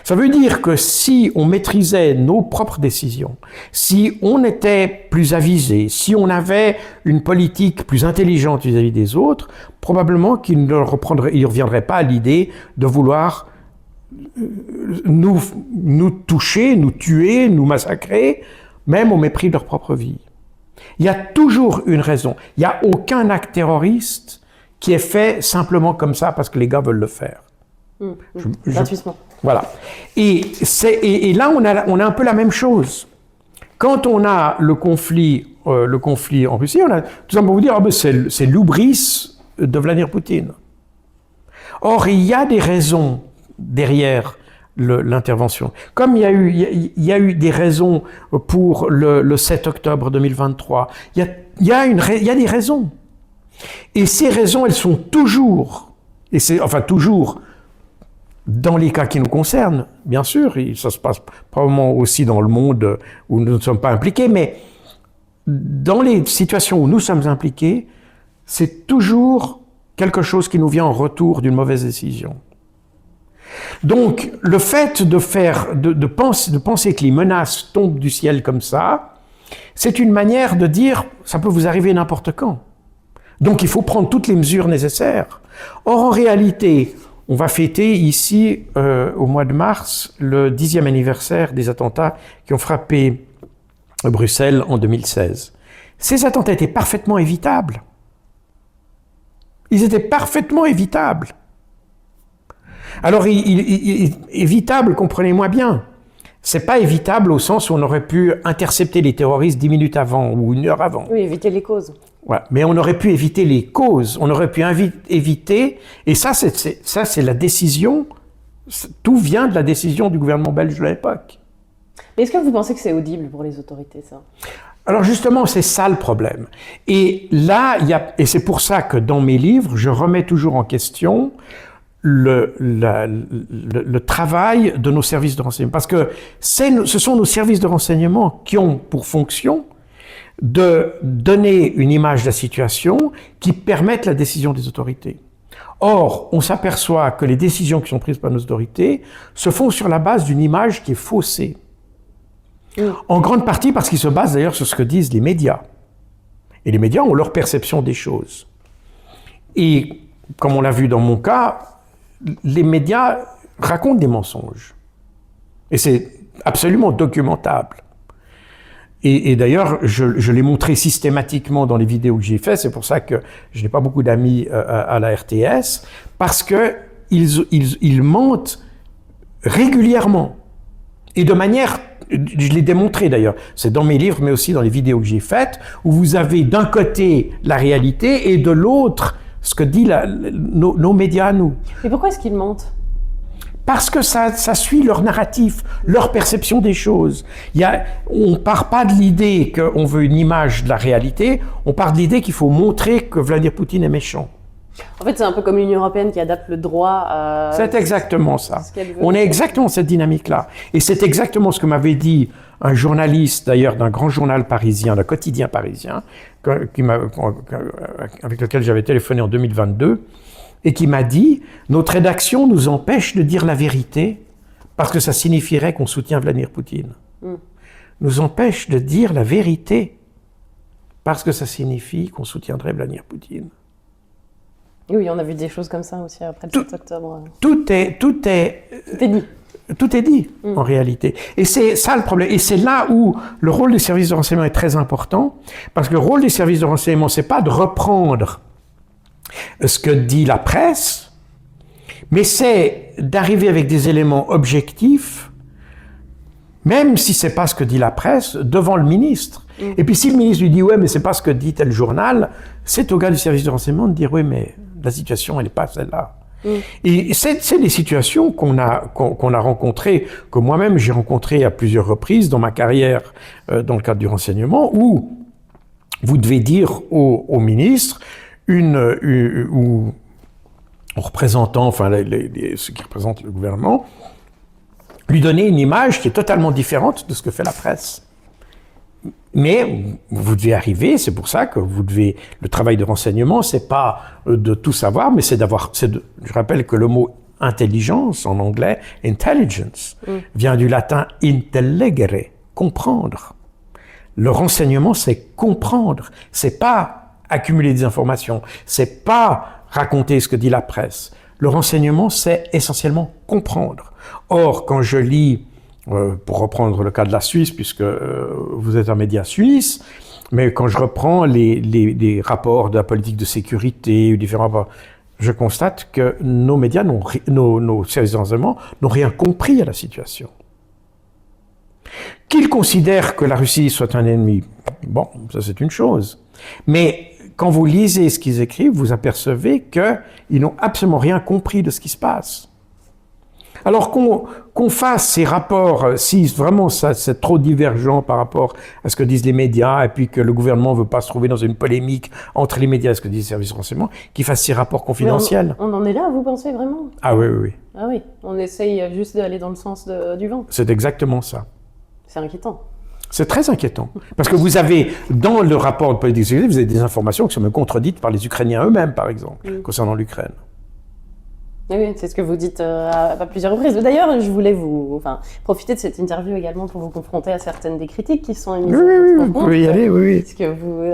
Ça veut dire que si on maîtrisait nos propres décisions, si on était plus avisé, si on avait une politique plus intelligente vis-à-vis des autres, probablement qu'ils ne reviendraient pas à l'idée de vouloir nous toucher, nous tuer, nous massacrer, même au mépris de leur propre vie. Il y a toujours une raison. Il n'y a aucun acte terroriste qui est fait simplement comme ça parce que les gars veulent le faire. Gratuitement. Voilà. Et là, on a un peu la même chose. Quand on a le conflit en Russie, on a tout simplement vous dire, c'est l'hubris de Vladimir Poutine. Or, il y a des raisons derrière l'intervention. Comme il y a eu des raisons pour le 7 octobre 2023, il y a des raisons. Et ces raisons, elles sont toujours, toujours, dans les cas qui nous concernent, bien sûr, et ça se passe probablement aussi dans le monde où nous ne sommes pas impliqués, mais dans les situations où nous sommes impliqués, c'est toujours quelque chose qui nous vient en retour d'une mauvaise décision. Donc, le fait de penser que les menaces tombent du ciel comme ça, c'est une manière de dire ça peut vous arriver n'importe quand. Donc, il faut prendre toutes les mesures nécessaires. Or, en réalité, on va fêter ici, au mois de mars, le 10e anniversaire des attentats qui ont frappé Bruxelles en 2016. Ces attentats étaient parfaitement évitables. Ils étaient parfaitement évitables. Alors, évitable, comprenez-moi bien, c'est pas évitable au sens où on aurait pu intercepter les terroristes 10 minutes avant ou 1 heure avant. Oui, éviter les causes. Ouais, mais on aurait pu éviter les causes, on aurait pu éviter, et ça c'est la décision, tout vient de la décision du gouvernement belge de l'époque. Mais est-ce que vous pensez que c'est audible pour les autorités, ça ? Alors justement, c'est ça le problème. Et là, et c'est pour ça que dans mes livres, je remets toujours en question le travail de nos services de renseignement. Parce que ce sont nos services de renseignement qui ont pour fonction de donner une image de la situation qui permette la décision des autorités. Or, on s'aperçoit que les décisions qui sont prises par nos autorités se font sur la base d'une image qui est faussée. En grande partie parce qu'ils se basent d'ailleurs sur ce que disent les médias. Et les médias ont leur perception des choses. Et comme on l'a vu dans mon cas, les médias racontent des mensonges. Et c'est absolument documentable. Et d'ailleurs, je l'ai montré systématiquement dans les vidéos que j'ai faites. C'est pour ça que je n'ai pas beaucoup d'amis à la RTS, parce que ils mentent régulièrement. Et de manière, je l'ai démontré d'ailleurs, c'est dans mes livres, mais aussi dans les vidéos que j'ai faites, où vous avez d'un côté la réalité et de l'autre ce que disent nos médias à nous. Et pourquoi est-ce qu'ils mentent ? Parce que ça suit leur narratif, leur perception des choses. On ne part pas de l'idée qu'on veut une image de la réalité, on part de l'idée qu'il faut montrer que Vladimir Poutine est méchant. En fait, c'est un peu comme l'Union européenne qui adapte le droit à... C'est exactement ça. Ce qu'elle veut. On est exactement cette dynamique-là. Et c'est exactement ce que m'avait dit un journaliste, d'ailleurs, d'un grand journal parisien, d'un quotidien parisien, avec lequel j'avais téléphoné en 2022, et qui m'a dit « Notre rédaction nous empêche de dire la vérité parce que ça signifierait qu'on soutient Vladimir Poutine. Nous empêche de dire la vérité parce que ça signifie qu'on soutiendrait Vladimir Poutine. » Oui, on a vu des choses comme ça aussi après le 7 octobre. Tout est dit. Tout est dit, en réalité. Et c'est ça le problème. Et c'est là où le rôle des services de renseignement est très important, parce que le rôle des services de renseignement, c'est pas de reprendre ce que dit la presse, mais c'est d'arriver avec des éléments objectifs, même si c'est pas ce que dit la presse, devant le ministre. Et puis si le ministre lui dit « Ouais, mais c'est pas ce que dit tel journal », c'est au gars du service de renseignement de dire « Oui, mais la situation, elle n'est pas celle-là. » Et c'est des situations qu'on a rencontrées, que moi-même j'ai rencontrées à plusieurs reprises dans ma carrière dans le cadre du renseignement, où vous devez dire au ministre ou aux représentants, enfin ceux qui représentent le gouvernement, lui donner une image qui est totalement différente de ce que fait la presse. Mais vous devez arriver, c'est pour ça que le travail de renseignement, c'est pas de tout savoir, mais je rappelle que le mot intelligence, en anglais, intelligence, vient du latin intellegere, comprendre. Le renseignement, c'est comprendre. C'est pas accumuler des informations. C'est pas raconter ce que dit la presse. Le renseignement, c'est essentiellement comprendre. Or, quand je lis, pour reprendre le cas de la Suisse, puisque vous êtes un média suisse, mais quand je reprends les rapports de la politique de sécurité, ou différents rapports, je constate que nos médias, nos services de renseignement n'ont rien compris à la situation. Qu'ils considèrent que la Russie soit un ennemi, bon, ça c'est une chose. Mais quand vous lisez ce qu'ils écrivent, vous apercevez qu'ils n'ont absolument rien compris de ce qui se passe. Alors qu'on fasse ces rapports, si vraiment ça c'est trop divergent par rapport à ce que disent les médias, et puis que le gouvernement ne veut pas se trouver dans une polémique entre les médias et ce que disent les services de renseignement, qu'ils fassent ces rapports confidentiels. On en est là, vous pensez vraiment? Ah oui, oui, oui. Ah oui, on essaye juste d'aller dans le sens du vent. C'est exactement ça. C'est inquiétant. C'est très inquiétant. Parce que vous avez, dans le rapport de politique de sécurité, vous avez des informations qui sont même contredites par les Ukrainiens eux-mêmes, par exemple, concernant l'Ukraine. Oui, c'est ce que vous dites à plusieurs reprises. D'ailleurs, je voulais profiter de cette interview également pour vous confronter à certaines des critiques qui sont émises. Oui, vous pouvez y aller, oui. Parce que vous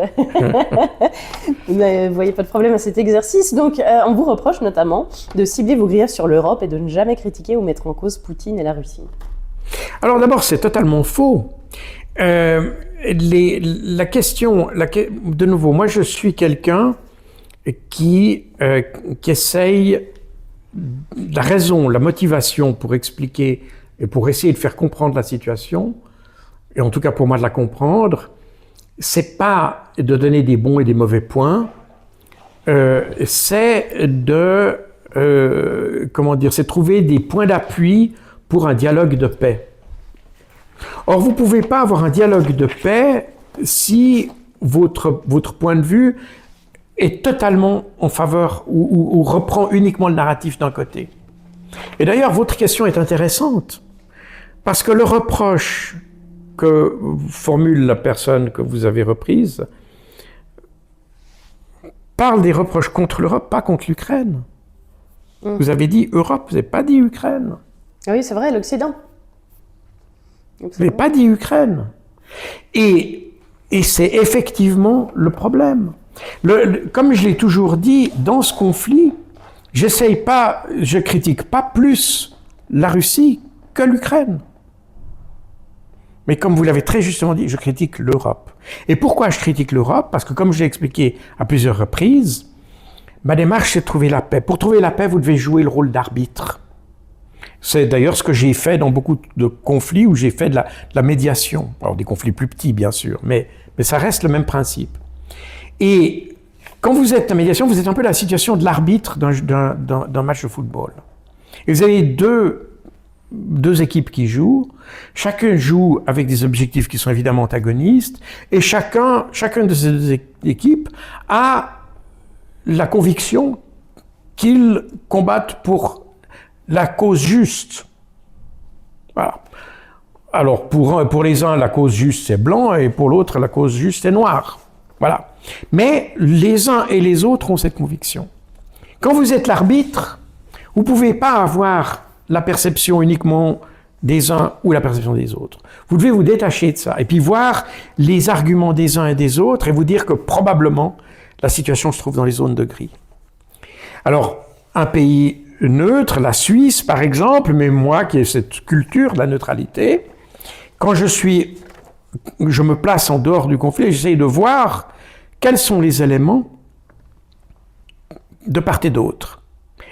ne voyez pas de problème à cet exercice. Donc, on vous reproche notamment de cibler vos griefs sur l'Europe et de ne jamais critiquer ou mettre en cause Poutine et la Russie. Alors d'abord, c'est totalement faux. La question, de nouveau, moi je suis quelqu'un qui essaye la raison, la motivation pour expliquer et pour essayer de faire comprendre la situation, et en tout cas pour moi de la comprendre, c'est pas de donner des bons et des mauvais points, c'est c'est trouver des points d'appui pour un dialogue de paix. Or, vous ne pouvez pas avoir un dialogue de paix si votre point de vue est totalement en faveur ou reprend uniquement le narratif d'un côté. Et d'ailleurs, votre question est intéressante, parce que le reproche que formule la personne que vous avez reprise parle des reproches contre l'Europe, pas contre l'Ukraine. Vous avez dit Europe, vous n'avez pas dit Ukraine. Oui, c'est vrai, l'Occident. Vous n'avez pas dit Ukraine. Et c'est effectivement le problème. Comme je l'ai toujours dit, dans ce conflit, je critique pas plus la Russie que l'Ukraine. Mais comme vous l'avez très justement dit, je critique l'Europe. Et pourquoi je critique l'Europe? Parce que comme je l'ai expliqué à plusieurs reprises, ma démarche c'est de trouver la paix. Pour trouver la paix, vous devez jouer le rôle d'arbitre. C'est d'ailleurs ce que j'ai fait dans beaucoup de conflits où j'ai fait de la médiation. Alors des conflits plus petits, bien sûr, mais ça reste le même principe. Et quand vous êtes en médiation, vous êtes un peu la situation de l'arbitre d'un match de football. Et vous avez deux équipes qui jouent. Chacun joue avec des objectifs qui sont évidemment antagonistes. Et chacun de ces deux équipes a la conviction qu'ils combattent pour la cause juste. Voilà. Alors, pour les uns, la cause juste, c'est blanc, et pour l'autre, la cause juste, c'est noir. Voilà. Mais les uns et les autres ont cette conviction. Quand vous êtes l'arbitre, vous ne pouvez pas avoir la perception uniquement des uns ou la perception des autres. Vous devez vous détacher de ça, et puis voir les arguments des uns et des autres, et vous dire que probablement, la situation se trouve dans les zones de gris. Alors, un pays neutre, la Suisse par exemple, mais moi qui ai cette culture de la neutralité, quand je me place en dehors du conflit, j'essaie de voir quels sont les éléments de part et d'autre.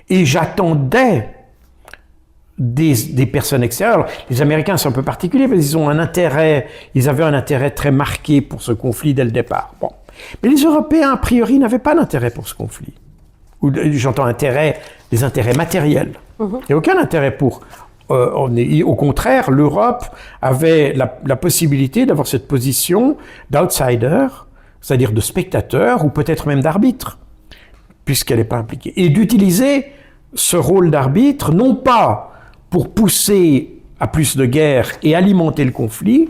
Et j'attendais des personnes extérieures. Les Américains sont un peu particuliers parce qu'ils ils avaient un intérêt très marqué pour ce conflit dès le départ. Bon. Mais les Européens, a priori, n'avaient pas d'intérêt pour ce conflit. J'entends des intérêts matériels. Il n'y a aucun intérêt pour... au contraire, l'Europe avait la possibilité d'avoir cette position d'outsider, c'est-à-dire de spectateur ou peut-être même d'arbitre, puisqu'elle n'est pas impliquée. Et d'utiliser ce rôle d'arbitre, non pas pour pousser à plus de guerre et alimenter le conflit,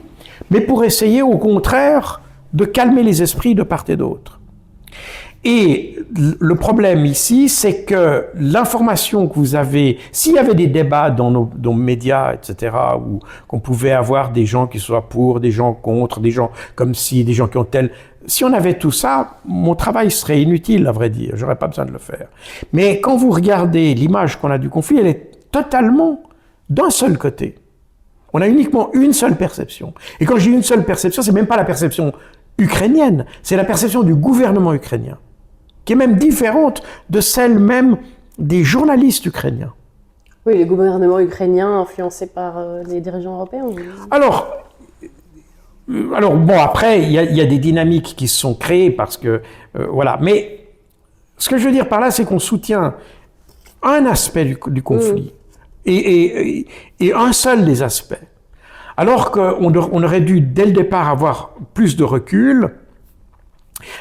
mais pour essayer au contraire de calmer les esprits de part et d'autre. Et le problème ici, c'est que l'information que vous avez, s'il y avait des débats dans nos médias, etc., où qu'on pouvait avoir des gens qui soient pour, des gens contre, des gens comme ci, des gens qui ont tel... Si on avait tout ça, mon travail serait inutile, à vrai dire. J'aurais pas besoin de le faire. Mais quand vous regardez l'image qu'on a du conflit, elle est totalement d'un seul côté. On a uniquement une seule perception. Et quand j'ai une seule perception, c'est même pas la perception ukrainienne, c'est la perception du gouvernement ukrainien, qui est même différente de celle même des journalistes ukrainiens. Oui, le gouvernement ukrainien influencé par les dirigeants européens. Alors bon, après, il y a des dynamiques qui se sont créées parce que, voilà. Mais ce que je veux dire par là, c'est qu'on soutient un aspect du conflit et un seul des aspects. Alors qu'on aurait dû, dès le départ, avoir plus de recul.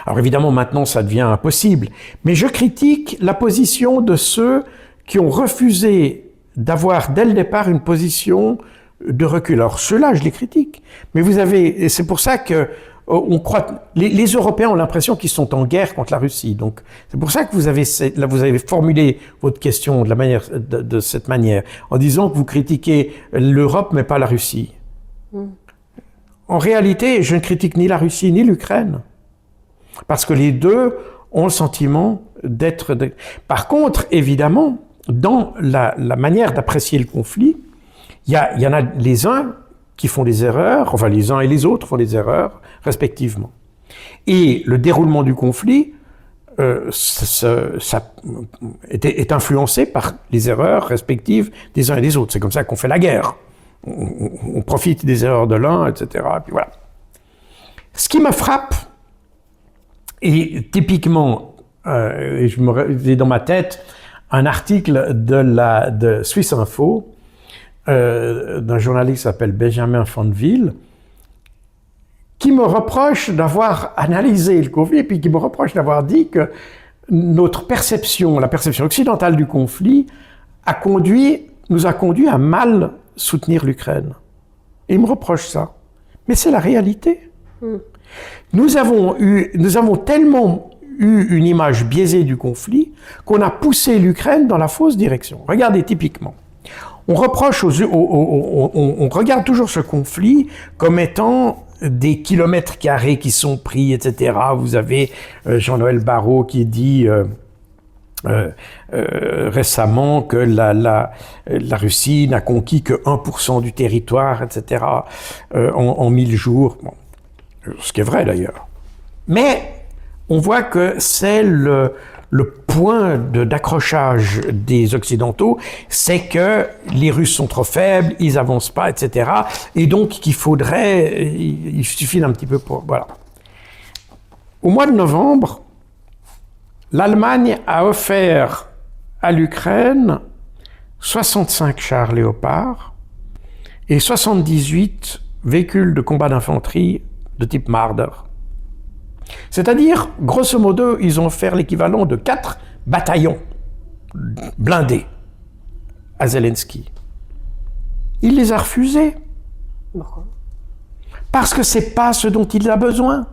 Alors évidemment, maintenant, ça devient impossible. Mais je critique la position de ceux qui ont refusé d'avoir, dès le départ, une position de recul. Alors ceux-là, je les critique. Mais et c'est pour ça que on croit, les Européens ont l'impression qu'ils sont en guerre contre la Russie. Donc c'est pour ça que vous avez formulé votre question de cette manière, en disant que vous critiquez l'Europe, mais pas la Russie. En réalité, je ne critique ni la Russie ni l'Ukraine. Parce que les deux ont le sentiment d'être... Par contre, évidemment, dans la manière d'apprécier le conflit, il y en a les uns qui font des erreurs, enfin les uns et les autres font des erreurs, respectivement. Et le déroulement du conflit est influencé par les erreurs respectives des uns et des autres. C'est comme ça qu'on fait la guerre. On profite des erreurs de l'un, etc. Et puis voilà. Ce qui me frappe, et typiquement, j'ai dans ma tête un article de Swiss Info, d'un journaliste qui s'appelle Benjamin Fonville, qui me reproche d'avoir analysé le conflit, et puis qui me reproche d'avoir dit que notre perception, la perception occidentale du conflit, nous a conduit à mal soutenir l'Ukraine. Et il me reproche ça. Mais c'est la réalité. Nous avons tellement eu une image biaisée du conflit qu'on a poussé l'Ukraine dans la fausse direction. Regardez typiquement. On regarde toujours ce conflit comme étant des kilomètres carrés qui sont pris, etc. Vous avez Jean-Noël Barrot qui dit récemment que la Russie n'a conquis que 1% du territoire, etc. En 1000 jours. Bon. Ce qui est vrai d'ailleurs. Mais on voit que c'est le point d'accrochage des Occidentaux, c'est que les Russes sont trop faibles, ils avancent pas, etc. Et donc il suffit d'un petit peu pour... Voilà. Au mois de novembre, l'Allemagne a offert à l'Ukraine 65 chars Léopard et 78 véhicules de combat d'infanterie de type Marder. C'est-à-dire, grosso modo, ils ont offert l'équivalent de 4 bataillons blindés à Zelensky. Il les a refusés. Pourquoi? Parce que c'est pas ce dont il a besoin.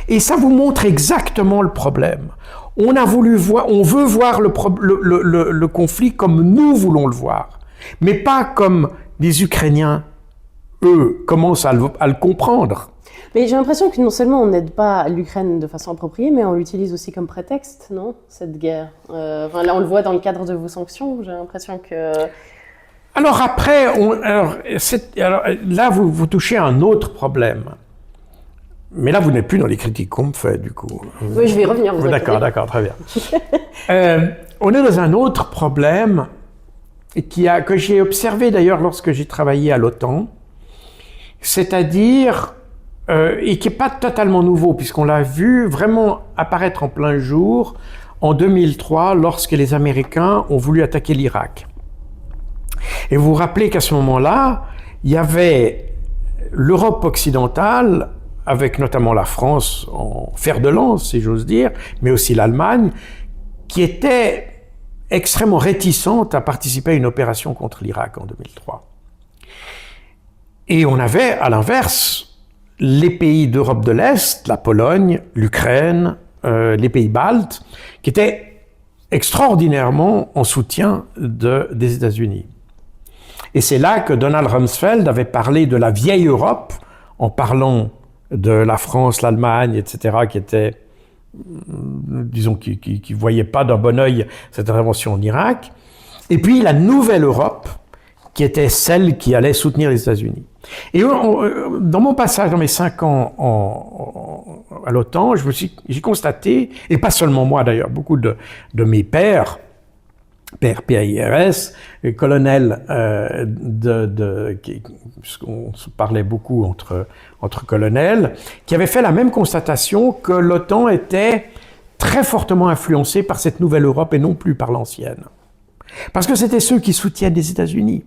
Et ça vous montre exactement le problème. On veut voir le conflit comme nous voulons le voir, mais pas comme les Ukrainiens, eux, commencent à le comprendre. Mais j'ai l'impression que non seulement on n'aide pas l'Ukraine de façon appropriée, mais on l'utilise aussi comme prétexte, non, cette guerre. Enfin, là, on le voit dans le cadre de vos sanctions, j'ai l'impression que... Alors après, là, vous touchez à un autre problème. Mais là, vous n'êtes plus dans les critiques qu'on me fait, du coup. Oui, je vais y revenir. D'accord, très bien. On est dans un autre problème que j'ai observé d'ailleurs lorsque j'ai travaillé à l'OTAN, c'est-à-dire, et qui n'est pas totalement nouveau, puisqu'on l'a vu vraiment apparaître en plein jour en 2003, lorsque les Américains ont voulu attaquer l'Irak. Et vous vous rappelez qu'à ce moment-là, il y avait l'Europe occidentale, avec notamment la France en fer de lance, si j'ose dire, mais aussi l'Allemagne, qui était extrêmement réticente à participer à une opération contre l'Irak en 2003. Et on avait, à l'inverse, les pays d'Europe de l'Est, la Pologne, l'Ukraine, les pays baltes, qui étaient extraordinairement en soutien des États-Unis. Et c'est là que Donald Rumsfeld avait parlé de la vieille Europe, en parlant de la France, l'Allemagne, etc., qui étaient, disons, qui ne voyaient pas d'un bon œil cette intervention en Irak. Et puis la nouvelle Europe, qui était celle qui allait soutenir les États-Unis. Et dans mon passage, dans mes 5 ans à l'OTAN, j'ai constaté, et pas seulement moi d'ailleurs, beaucoup de mes pairs, PIRS, colonels, on se parlait beaucoup entre colonels, qui avaient fait la même constatation que l'OTAN était très fortement influencée par cette nouvelle Europe et non plus par l'ancienne. Parce que c'était ceux qui soutiennent les États-Unis.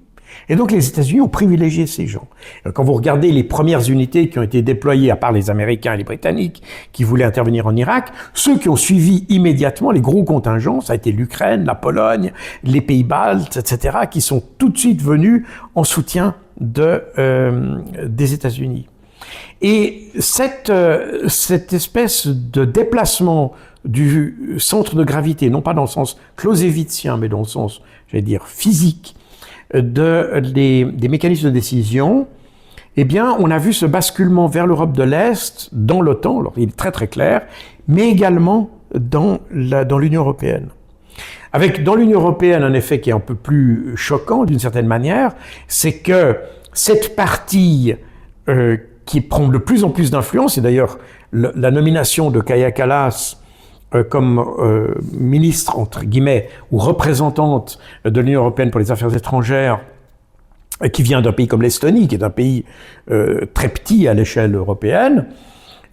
Et donc les États-Unis ont privilégié ces gens. Quand vous regardez les premières unités qui ont été déployées, à part les Américains et les Britanniques, qui voulaient intervenir en Irak, ceux qui ont suivi immédiatement les gros contingents, ça a été l'Ukraine, la Pologne, les pays baltes, etc., qui sont tout de suite venus en soutien des États-Unis. Et cette espèce de déplacement du centre de gravité, non pas dans le sens clausewitzien, mais dans le sens, j'allais dire, physique, des mécanismes de décision, eh bien, on a vu ce basculement vers l'Europe de l'Est, dans l'OTAN, alors il est très très clair, mais également dans l'Union européenne. Avec, dans l'Union européenne, un effet qui est un peu plus choquant, d'une certaine manière, c'est que cette partie qui prend de plus en plus d'influence, et d'ailleurs la nomination de Kaja Kallas comme ministre, entre guillemets, ou représentante de l'Union européenne pour les affaires étrangères, qui vient d'un pays comme l'Estonie, qui est un pays très petit à l'échelle européenne,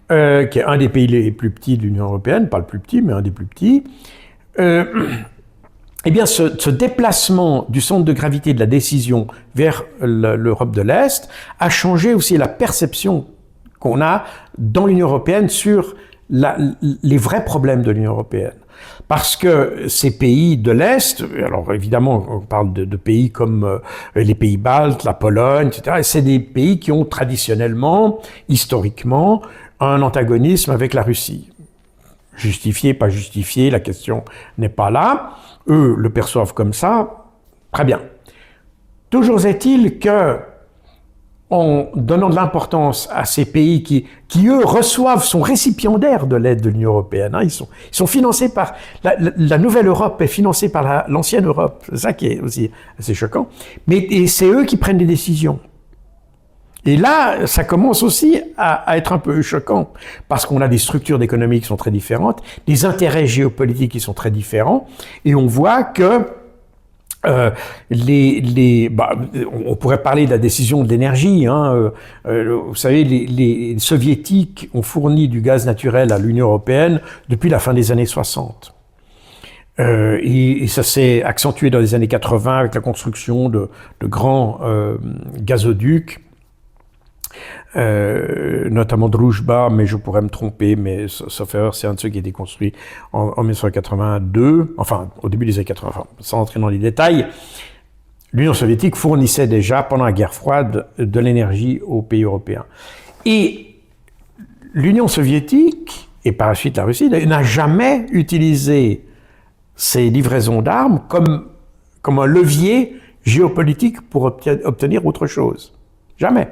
qui est un des pays les plus petits de l'Union européenne, pas le plus petit, mais un des plus petits, eh bien, ce déplacement du centre de gravité de la décision vers l'Europe de l'Est a changé aussi la perception qu'on a dans l'Union européenne sur les vrais problèmes de l'Union européenne. Parce que ces pays de l'Est, alors évidemment on parle de pays comme les pays baltes, la Pologne, etc., et c'est des pays qui ont traditionnellement, historiquement, un antagonisme avec la Russie. Justifié, pas justifié, la question n'est pas là. Eux le perçoivent comme ça, très bien. Toujours est-il que, en donnant de l'importance à ces pays qui eux, sont récipiendaires de l'aide de l'Union européenne. Hein, ils sont financés par... La nouvelle Europe est financée par l'ancienne Europe. C'est ça qui est aussi assez choquant. Et c'est eux qui prennent des décisions. Et là, ça commence aussi à être un peu choquant, parce qu'on a des structures d'économie qui sont très différentes, des intérêts géopolitiques qui sont très différents, et on voit que on pourrait parler de la décision de l'énergie. Hein. Vous savez, les soviétiques ont fourni du gaz naturel à l'Union européenne depuis la fin des années 60. Et ça s'est accentué dans les années 80 avec la construction de grands gazoducs, notamment Druzhba, mais je pourrais me tromper, mais sauf erreur, c'est un de ceux qui a été construit en 1982, enfin au début des années 80, sans entrer dans les détails. l'Union soviétique fournissait déjà, pendant la guerre froide, de l'énergie aux pays européens. Et l'Union soviétique, et par la suite la Russie, n'a jamais utilisé ces livraisons d'armes comme un levier géopolitique pour obtenir autre chose. Jamais.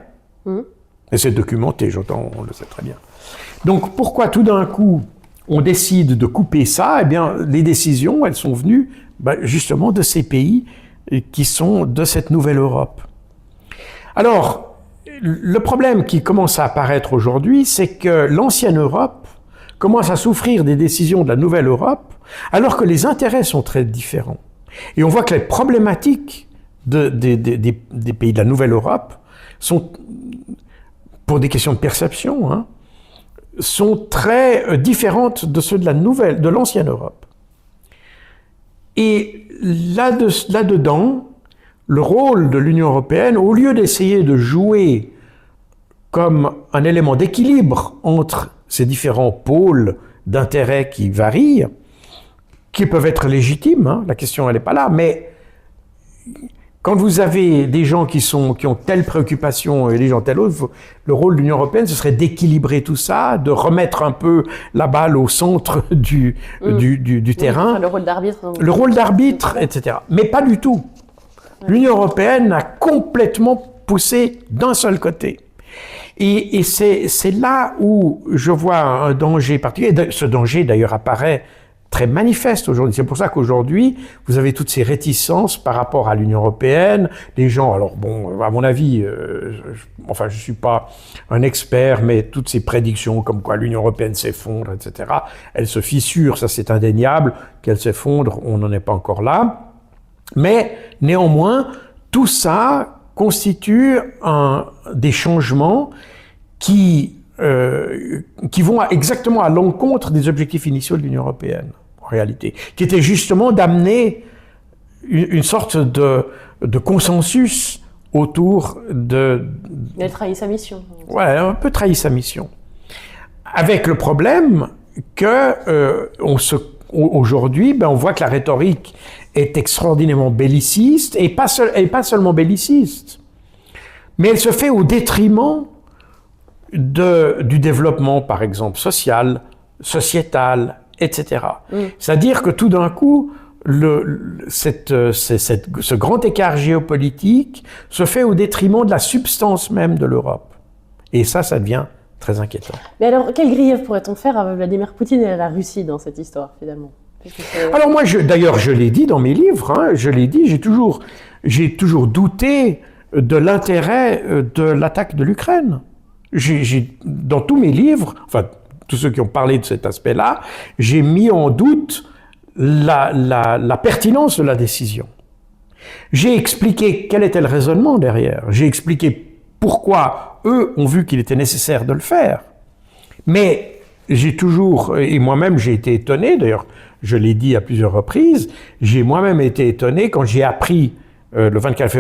Et c'est documenté, j'entends, on le sait très bien. Donc pourquoi tout d'un coup on décide de couper ça? Eh bien, les décisions, elles sont venues justement de ces pays qui sont de cette nouvelle Europe. Alors, le problème qui commence à apparaître aujourd'hui, c'est que l'ancienne Europe commence à souffrir des décisions de la nouvelle Europe, alors que les intérêts sont très différents. Et on voit que les problématiques des pays de la nouvelle Europe sont, pour des questions de perception, sont très différentes de ceux de l'ancienne Europe. Et là-dedans, le rôle de l'Union européenne, au lieu d'essayer de jouer comme un élément d'équilibre entre ces différents pôles d'intérêt qui varient, qui peuvent être légitimes, la question elle n'est pas là, mais quand vous avez des gens qui ont telle préoccupation et des gens telle autre, le rôle de l'Union européenne, ce serait d'équilibrer tout ça, de remettre un peu la balle au centre du terrain. Enfin, le rôle d'arbitre. Le rôle d'arbitre, etc. Mais pas du tout. L'Union européenne a complètement poussé d'un seul côté. Et c'est là où je vois un danger particulier. Ce danger, d'ailleurs, apparaît très manifeste aujourd'hui. C'est pour ça qu'aujourd'hui, vous avez toutes ces réticences par rapport à l'Union européenne. Les gens, alors bon, à mon avis, je suis pas un expert, mais toutes ces prédictions comme quoi l'Union européenne s'effondre, etc., elle se fissure, ça c'est indéniable. Qu'elle s'effondre, on n'en est pas encore là. Mais néanmoins, tout ça constitue des changements qui vont exactement à l'encontre des objectifs initiaux de l'Union européenne, en réalité, qui était justement d'amener une sorte de consensus autour de... Elle trahit sa mission. Ouais, un peu trahi sa mission. Avec le problème que aujourd'hui, on voit que la rhétorique est extraordinairement belliciste, et pas seulement belliciste, mais elle se fait au détriment du développement, par exemple, social, sociétal, etc. C'est-à-dire que tout d'un coup, ce grand écart géopolitique se fait au détriment de la substance même de l'Europe. Et ça devient très inquiétant. Mais alors, quel grief pourrait-on faire à Vladimir Poutine et à la Russie dans cette histoire, finalement? Alors moi, d'ailleurs, je l'ai dit dans mes livres, je l'ai dit, j'ai toujours douté de l'intérêt de l'attaque de l'Ukraine. Dans tous mes livres, enfin, tous ceux qui ont parlé de cet aspect-là, j'ai mis en doute la pertinence de la décision. J'ai expliqué quel était le raisonnement derrière. J'ai expliqué pourquoi eux ont vu qu'il était nécessaire de le faire. Mais j'ai toujours, et moi-même j'ai été étonné, d'ailleurs je l'ai dit à plusieurs reprises, j'ai moi-même été étonné quand j'ai appris le 24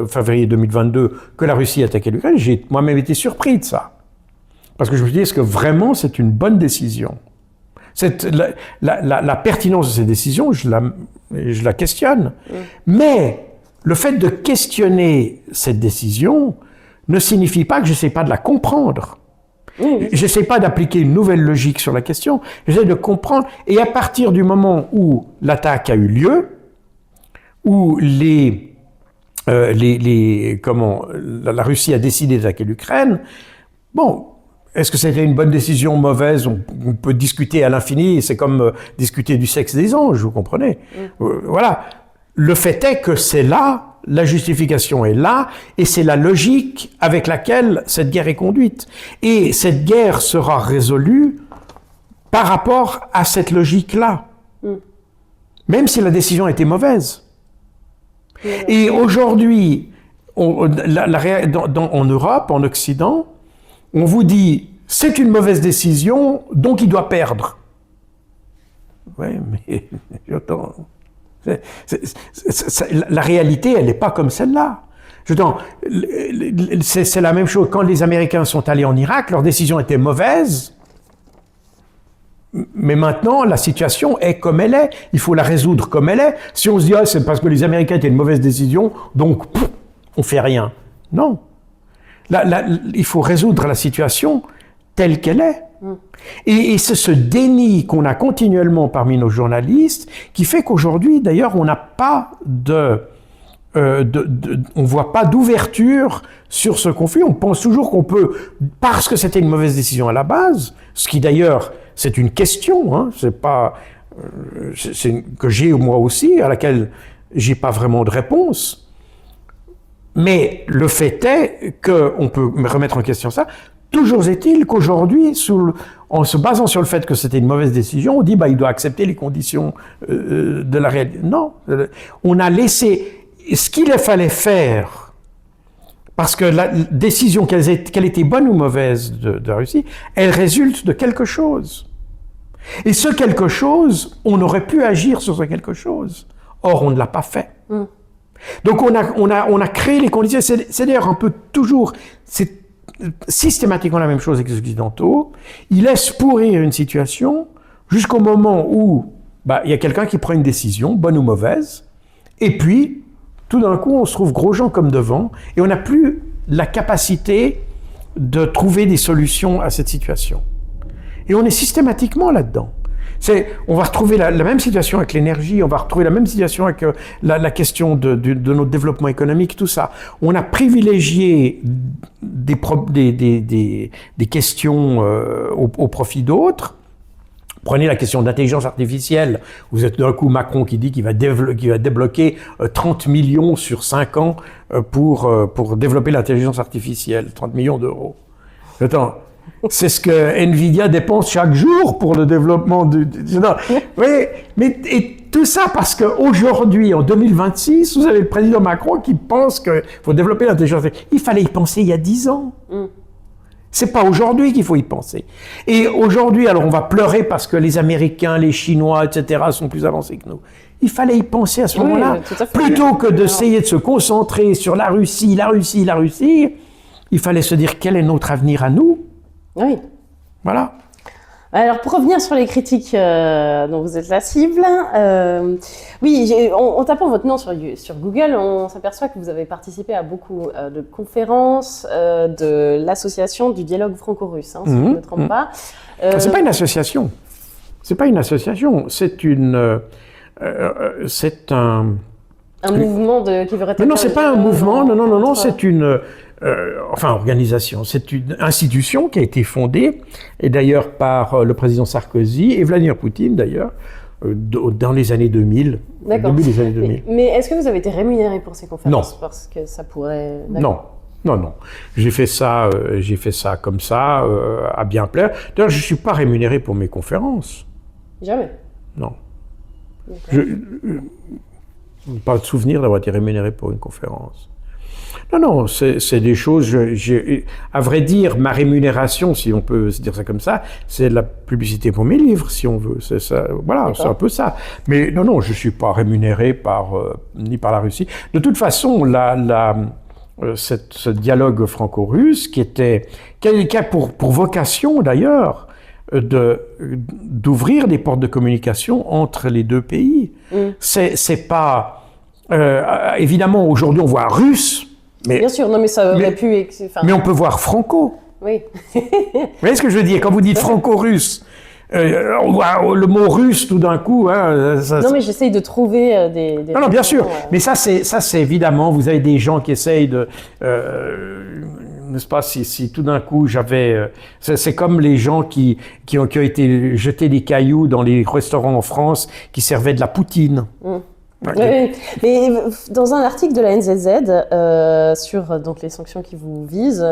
février 2022 que la Russie attaquait l'Ukraine, j'ai moi-même été surpris de ça. Parce que je me suis dit, est-ce que vraiment c'est une bonne décision? La pertinence de ces décisions, je la questionne. Mais le fait de questionner cette décision ne signifie pas que je n'essaie pas de la comprendre. Je n'essaie pas d'appliquer une nouvelle logique sur la question, j'essaie de comprendre. Et à partir du moment où l'attaque a eu lieu, où la Russie a décidé d'attaquer l'Ukraine, bon, est-ce que c'était une bonne décision, mauvaise? On peut discuter à l'infini, c'est comme discuter du sexe des anges, vous comprenez? Voilà. Le fait est que c'est là, la justification est là, et c'est la logique avec laquelle cette guerre est conduite. Et cette guerre sera résolue par rapport à cette logique-là, même si la décision était mauvaise. Et aujourd'hui, en Europe, en Occident, on vous dit, c'est une mauvaise décision, donc il doit perdre. Oui, mais j'entends... la réalité, elle n'est pas comme celle-là. C'est la même chose. Quand les Américains sont allés en Irak, leur décision était mauvaise, Mais maintenant, la situation est comme elle est. Il faut la résoudre comme elle est. Si on se dit, c'est parce que les Américains étaient une mauvaise décision, donc on fait rien. Non. Il faut résoudre la situation telle qu'elle est. Et c'est ce déni qu'on a continuellement parmi nos journalistes qui fait qu'aujourd'hui, d'ailleurs, on n'a pas on voit pas d'ouverture sur ce conflit. On pense toujours qu'on peut, parce que c'était une mauvaise décision à la base, ce qui d'ailleurs, c'est une question, hein, c'est pas, que j'ai moi aussi, à laquelle j'ai pas vraiment de réponse. Mais le fait est qu'on peut remettre en question ça. Toujours est-il qu'aujourd'hui, en se basant sur le fait que c'était une mauvaise décision, on dit il doit accepter les conditions de la réalité. Non, on a laissé ce qu'il fallait faire, parce que la décision, qu'elle était bonne ou mauvaise de la Russie, elle résulte de quelque chose. Et ce quelque chose, on aurait pu agir sur ce quelque chose. Or, on ne l'a pas fait. Donc, on a créé les conditions. C'est d'ailleurs un peu toujours, c'est systématiquement la même chose avec les Occidentaux. Ils laissent pourrir une situation jusqu'au moment où il y a quelqu'un qui prend une décision, bonne ou mauvaise, et puis, tout d'un coup, on se trouve gros gens comme devant, et on n'a plus la capacité de trouver des solutions à cette situation. Et on est systématiquement là-dedans. On va retrouver la même situation avec l'énergie, on va retrouver la même situation avec la question de notre développement économique, tout ça. On a privilégié des questions au profit d'autres. Prenez la question d'intelligence artificielle. Vous êtes d'un coup Macron qui dit qu'il va débloquer 30 millions sur 5 ans pour développer l'intelligence artificielle. 30 millions d'euros. Attends, c'est ce que Nvidia dépense chaque jour pour le développement oui, mais et tout ça parce qu'aujourd'hui, en 2026, vous avez le président Macron qui pense qu'il faut développer l'intelligence artificielle. Il fallait y penser il y a 10 ans. C'est pas aujourd'hui qu'il faut y penser. Et aujourd'hui, alors on va pleurer parce que les Américains, les Chinois, etc. sont plus avancés que nous. Il fallait y penser à ce moment-là. Plutôt que d'essayer de se concentrer sur la Russie, il fallait se dire quel est notre avenir à nous. Oui. Voilà. Alors, pour revenir sur les critiques dont vous êtes la cible, en tapant votre nom sur Google, on s'aperçoit que vous avez participé à beaucoup de conférences de l'association du dialogue franco-russe, si je ne me trompe pas. C'est pas une association. C'est pas une association. C'est un mouvement qui veut rétablir... Non, c'est pas un mouvement. Non. C'est une... organisation. C'est une institution qui a été fondée, et d'ailleurs par le président Sarkozy et Vladimir Poutine, d'ailleurs, dans les années 2000. D'accord. Au début des années 2000. Mais est-ce que vous avez été rémunéré pour ces conférences? Non. Parce que ça pourrait... Non. J'ai fait ça comme ça, à bien plaire. D'ailleurs, je ne suis pas rémunéré pour mes conférences. Jamais? Non. Je n'ai pas de souvenir d'avoir été rémunéré pour une conférence. Non, c'est des choses, à vrai dire, ma rémunération, si on peut se dire ça comme ça, c'est de la publicité pour mes livres, si on veut. C'est ça, voilà, c'est un peu ça. Mais non, je ne suis pas rémunéré ni par la Russie. De toute façon, ce dialogue franco-russe, qui a pour vocation, d'ailleurs, d'ouvrir des portes de communication entre les deux pays. C'est pas... évidemment, aujourd'hui, on voit russe. Bien sûr, non, mais ça aurait pu... Mais on peut voir franco. Oui. Vous voyez ce que je veux dire? Quand vous dites franco-russe, on voit le mot russe tout d'un coup. Non, mais j'essaye de trouver des non, bien sûr. Mais ça, c'est évidemment, vous avez des gens qui essayent de... n'est-ce pas, si tout d'un coup j'avais... c'est comme les gens qui ont été jetés des cailloux dans les restaurants en France qui servaient de la poutine. Oui, mais dans un article de la NZZ sur donc les sanctions qui vous visent,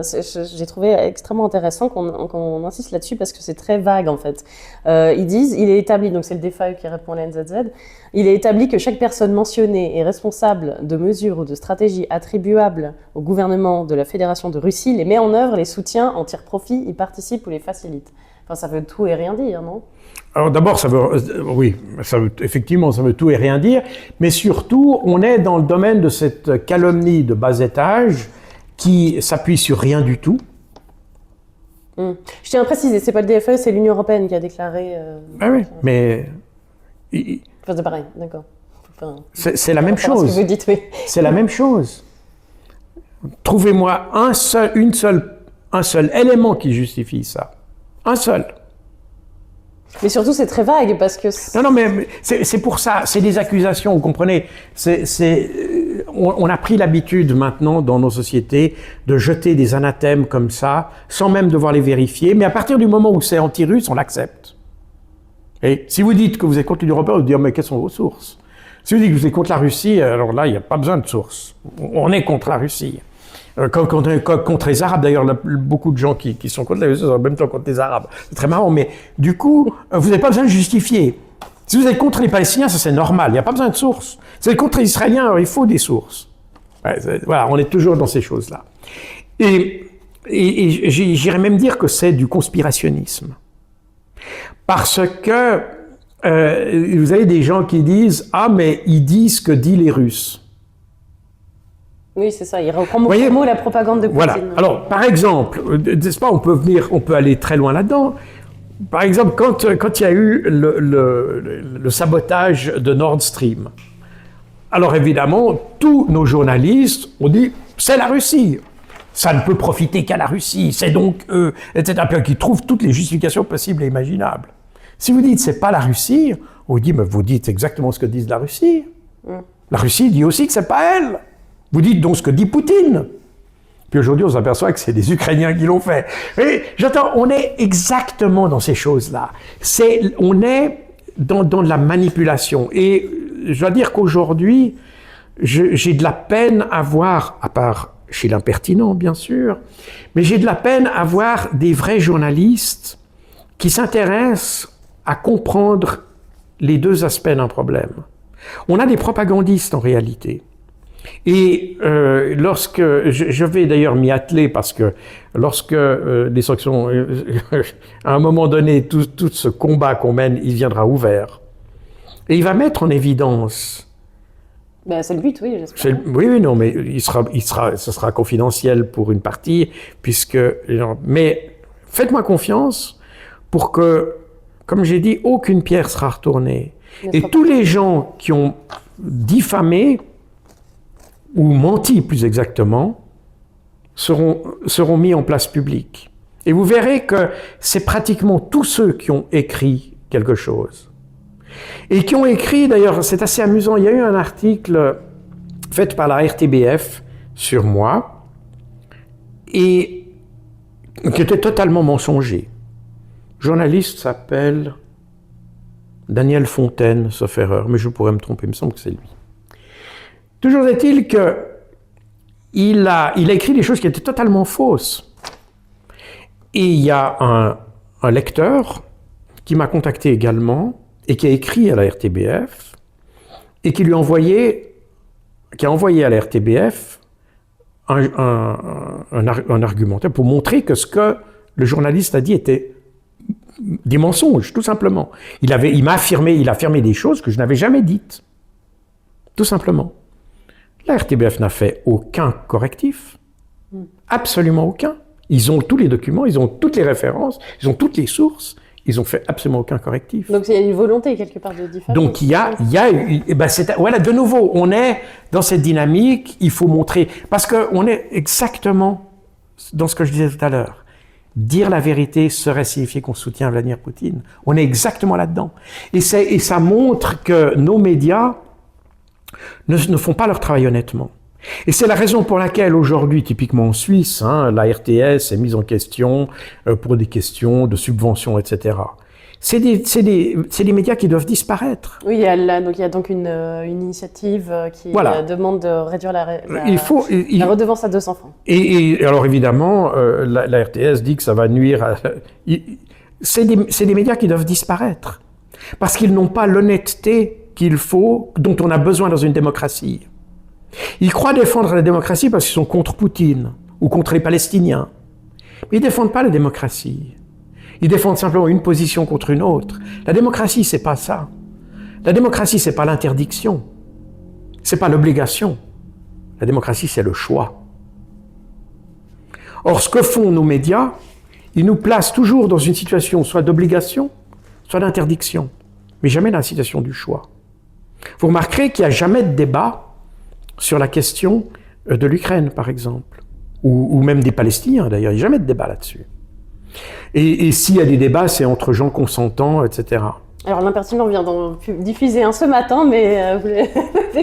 j'ai trouvé extrêmement intéressant qu'on insiste là-dessus parce que c'est très vague en fait. Ils disent, il est établi, donc c'est le DFAE qui répond à la NZZ, il est établi que chaque personne mentionnée est responsable de mesures ou de stratégies attribuables au gouvernement de la Fédération de Russie, les met en œuvre, les soutient, en tire profit, y participe ou les facilite. Enfin, ça veut tout et rien dire, non ? Alors d'abord, effectivement, ça veut tout et rien dire, mais surtout, on est dans le domaine de cette calomnie de bas étage qui s'appuie sur rien du tout. Je tiens à préciser, c'est pas le DFE, c'est l'Union européenne qui a déclaré. Ah oui, mais Enfin, c'est pareil, d'accord. Enfin, c'est la même par rapport à chose. ce que vous dites, oui. C'est la même chose. Trouvez-moi un seul élément qui justifie ça. Un seul. Mais surtout, c'est très vague parce que. Non, mais c'est pour ça. C'est des accusations, vous comprenez. On a pris l'habitude maintenant dans nos sociétés de jeter des anathèmes comme ça, sans même devoir les vérifier. Mais à partir du moment où c'est anti-russe, on l'accepte. Et si vous dites que vous êtes contre l'Union européenne, vous dites mais quelles sont vos sources? Si vous dites que vous êtes contre la Russie, alors là, il n'y a pas besoin de sources. On est contre la Russie. Contre les Arabes, d'ailleurs, beaucoup de gens qui sont contre la Russie sont en même temps contre les Arabes. C'est très marrant, mais du coup, vous n'avez pas besoin de justifier. Si vous êtes contre les Palestiniens, ça c'est normal, il n'y a pas besoin de sources. Si vous êtes contre les Israéliens, alors il faut des sources. Ouais, voilà, on est toujours dans ces choses-là. Et j'irais même dire que c'est du conspirationnisme. Parce que vous avez des gens qui disent « Ah, mais ils disent ce que disent les Russes ». Oui, c'est ça, il reprend mot pour mot la propagande de Poutine. Voilà. Alors, par exemple, n'est-ce pas, on peut aller très loin là-dedans. Par exemple, quand il y a eu le sabotage de Nord Stream, alors évidemment, tous nos journalistes ont dit « c'est la Russie ». Ça ne peut profiter qu'à la Russie, c'est donc eux, etc. Puis qui trouvent toutes les justifications possibles et imaginables. Si vous dites « c'est pas la Russie », on vous dit « mais vous dites exactement ce que dit la Russie ». La Russie dit aussi que c'est pas elle. Vous dites donc ce que dit Poutine. Puis aujourd'hui, on s'aperçoit que c'est des Ukrainiens qui l'ont fait. Et j'entends, on est exactement dans ces choses-là. On est dans de la manipulation. Et je dois dire qu'aujourd'hui, j'ai de la peine à voir, à part chez l'impertinent, bien sûr, mais j'ai de la peine à voir des vrais journalistes qui s'intéressent à comprendre les deux aspects d'un problème. On a des propagandistes en réalité. Et lorsque je vais d'ailleurs m'y atteler parce que lorsque les sanctions, à un moment donné, tout ce combat qu'on mène, il viendra ouvert. Et il va mettre en évidence. Ben, c'est le but, oui, j'espère. Oui, non, mais ce sera confidentiel pour une partie, mais faites-moi confiance pour que, comme j'ai dit, aucune pierre sera retournée. Et tous les gens qui ont diffamé ou menti plus exactement, seront mis en place publique. Et vous verrez que c'est pratiquement tous ceux qui ont écrit quelque chose. Et qui ont écrit, d'ailleurs, c'est assez amusant, il y a eu un article fait par la RTBF sur moi, et qui était totalement mensonger. Le journaliste s'appelle Daniel Fontaine, sauf erreur, mais je pourrais me tromper, il me semble que c'est lui. Toujours est-il qu'il a écrit des choses qui étaient totalement fausses. Et il y a un lecteur qui m'a contacté également et qui a écrit à la RTBF et qui a envoyé à la RTBF un argumentaire pour montrer que ce que le journaliste a dit était des mensonges, tout simplement. Il a affirmé des choses que je n'avais jamais dites. Tout simplement. La RTBF n'a fait aucun correctif. Absolument aucun. Ils ont tous les documents, ils ont toutes les références, ils ont toutes les sources. Ils n'ont fait absolument aucun correctif. Donc il y a une volonté quelque part de diffamer. Donc voilà, de nouveau, on est dans cette dynamique, il faut montrer, parce qu'on est exactement dans ce que je disais tout à l'heure. Dire la vérité serait signifier qu'on soutient Vladimir Poutine. On est exactement là-dedans. Et ça montre que nos médias ne font pas leur travail honnêtement. Et c'est la raison pour laquelle aujourd'hui, typiquement en Suisse, la RTS est mise en question pour des questions de subventions, etc. C'est des médias qui doivent disparaître. Oui, il y a donc une initiative qui demande de réduire la redevance à 200 francs. Et alors évidemment, la RTS dit que ça va nuire c'est des médias qui doivent disparaître. Parce qu'ils n'ont pas l'honnêteté dont on a besoin dans une démocratie. Ils croient défendre la démocratie parce qu'ils sont contre Poutine ou contre les Palestiniens. Mais ils ne défendent pas la démocratie. Ils défendent simplement une position contre une autre. La démocratie, c'est pas ça. La démocratie, c'est pas l'interdiction. C'est pas l'obligation. La démocratie, c'est le choix. Or, ce que font nos médias, il nous place toujours dans une situation soit d'obligation, soit d'interdiction, mais jamais dans la situation du choix. Vous remarquerez qu'il n'y a jamais de débat sur la question de l'Ukraine, par exemple, ou même des Palestiniens, d'ailleurs. Il n'y a jamais de débat là-dessus. Et s'il y a des débats, c'est entre gens consentants, etc. Alors, l'impertinent vient d'en diffuser un ce matin, mais...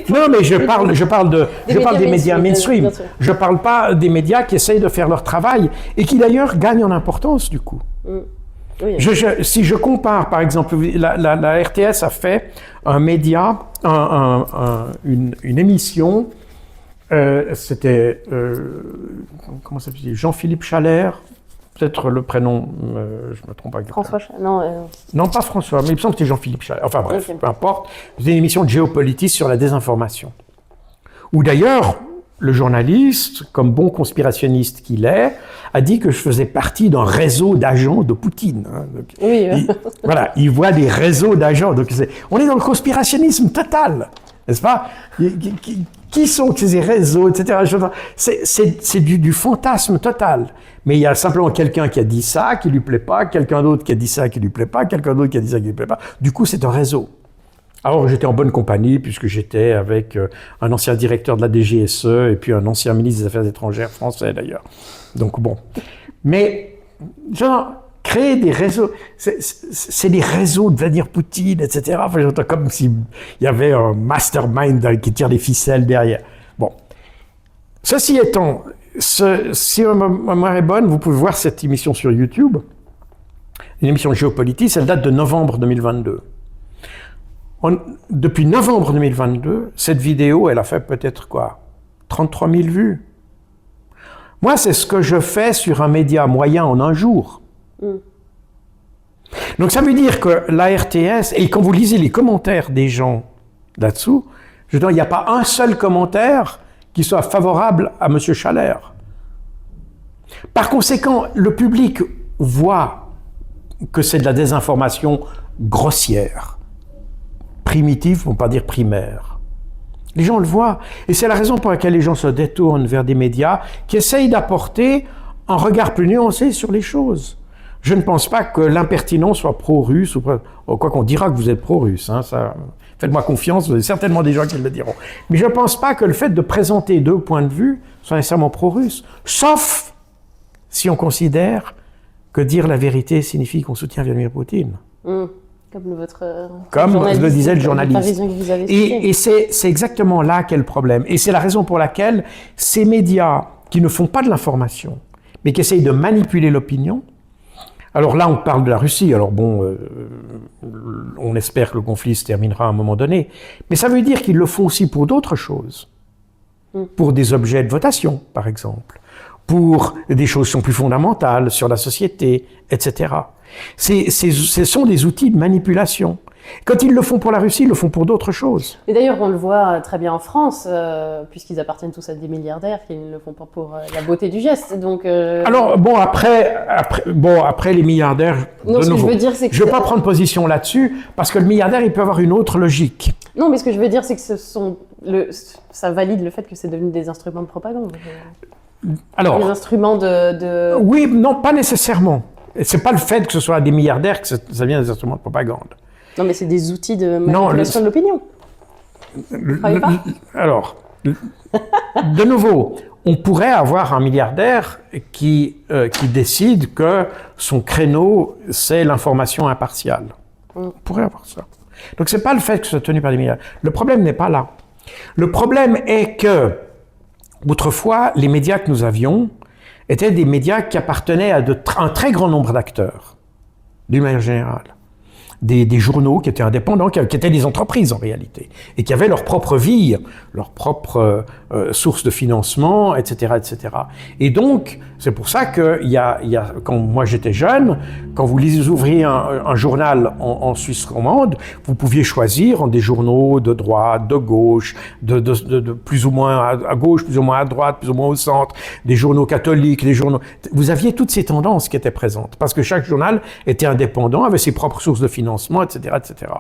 Non, mais je parle des médias mainstream. Je ne parle pas des médias qui essayent de faire leur travail et qui, d'ailleurs, gagnent en importance, du coup. Oui. Si je compare, par exemple, la RTS a fait un média, une émission, c'était, comment ça s'appelle, Jean-Philippe Chalère, peut-être le prénom, je me trompe pas. François Chalère, non, pas François, mais il me semble que c'était Jean-Philippe Chalère. Enfin bref, okay. Peu importe. C'était une émission de géopolitique sur la désinformation. Où d'ailleurs, le journaliste, comme bon conspirationniste qu'il est, a dit que je faisais partie d'un réseau d'agents de Poutine. Donc, oui. Voilà, il voit des réseaux d'agents. Donc on est dans le conspirationnisme total, n'est-ce pas? Qui sont ces réseaux, etc. C'est du fantasme total. Mais il y a simplement quelqu'un qui a dit ça, qui lui plaît pas, quelqu'un d'autre qui a dit ça, qui lui plaît pas, quelqu'un d'autre qui a dit ça, qui lui plaît pas. Du coup, c'est un réseau. Alors, j'étais en bonne compagnie, puisque j'étais avec un ancien directeur de la DGSE et puis un ancien ministre des Affaires étrangères français, d'ailleurs. Donc, bon. Mais, genre, créer des réseaux, c'est des réseaux de Vladimir Poutine, etc. Enfin, j'entends comme s'il y avait un mastermind qui tire les ficelles derrière. Bon. Ceci étant, si ma mémoire est bonne, vous pouvez voir cette émission sur YouTube, une émission de géopolitique, elle date de novembre 2022. Depuis novembre 2022, cette vidéo, elle a fait peut-être 33 000 vues. Moi, c'est ce que je fais sur un média moyen en un jour. Donc ça veut dire que la RTS, et quand vous lisez les commentaires des gens là-dessous, je veux dire, il n'y a pas un seul commentaire qui soit favorable à M. Chalère. Par conséquent, le public voit que c'est de la désinformation grossière, primitive, pour ne pas dire primaire. Les gens le voient. Et c'est la raison pour laquelle les gens se détournent vers des médias qui essayent d'apporter un regard plus nuancé sur les choses. Je ne pense pas que l'impertinent soit pro-russe, ou quoi qu'on dira que vous êtes pro-russe. Hein, faites-moi confiance, vous avez certainement des gens qui le diront. Mais je ne pense pas que le fait de présenter deux points de vue soit nécessairement pro-russe, sauf si on considère que dire la vérité signifie qu'on soutient Vladimir Poutine. Comme le disait le journaliste. Et c'est exactement là qu'est le problème. Et c'est la raison pour laquelle ces médias qui ne font pas de l'information, mais qui essayent de manipuler l'opinion. Alors là, on parle de la Russie. Alors bon, on espère que le conflit se terminera à un moment donné. Mais ça veut dire qu'ils le font aussi pour d'autres choses. Pour des objets de votation, par exemple. Pour des choses qui sont plus fondamentales sur la société, etc. Ce sont des outils de manipulation. Quand ils le font pour la Russie, ils le font pour d'autres choses. Et d'ailleurs, on le voit très bien en France, puisqu'ils appartiennent tous à des milliardaires qui ne le font pas pour la beauté du geste. Donc, Alors, bon, après les milliardaires, non, ce que je veux dire, c'est que... Je ne veux pas prendre position là-dessus, parce que le milliardaire, il peut avoir une autre logique. Non, mais ce que je veux dire, c'est que ça valide le fait que c'est devenu des instruments de propagande. Alors, des instruments de... Oui, non, pas nécessairement. C'est pas le fait que ce soit des milliardaires que ça vient des instruments de propagande. Non, mais c'est des outils de manipulation de l'opinion. Alors, de nouveau, on pourrait avoir un milliardaire qui décide que son créneau, c'est l'information impartiale. On pourrait avoir ça. Donc, c'est pas le fait que ce soit tenu par des milliardaires. Le problème n'est pas là. Le problème est que, autrefois, les médias que nous avions étaient des médias qui appartenaient à un très grand nombre d'acteurs, d'une manière générale. Des journaux qui étaient indépendants, qui étaient des entreprises en réalité, et qui avaient leur propre vie, leur propre source de financement, etc., etc. Et donc, c'est pour ça que quand moi j'étais jeune, quand vous ouvriez un journal en Suisse romande, vous pouviez choisir des journaux de droite, de gauche, de plus ou moins à gauche, plus ou moins à droite, plus ou moins au centre, des journaux catholiques, des journaux... Vous aviez toutes ces tendances qui étaient présentes, parce que chaque journal était indépendant, avait ses propres sources de financement, etc., etc.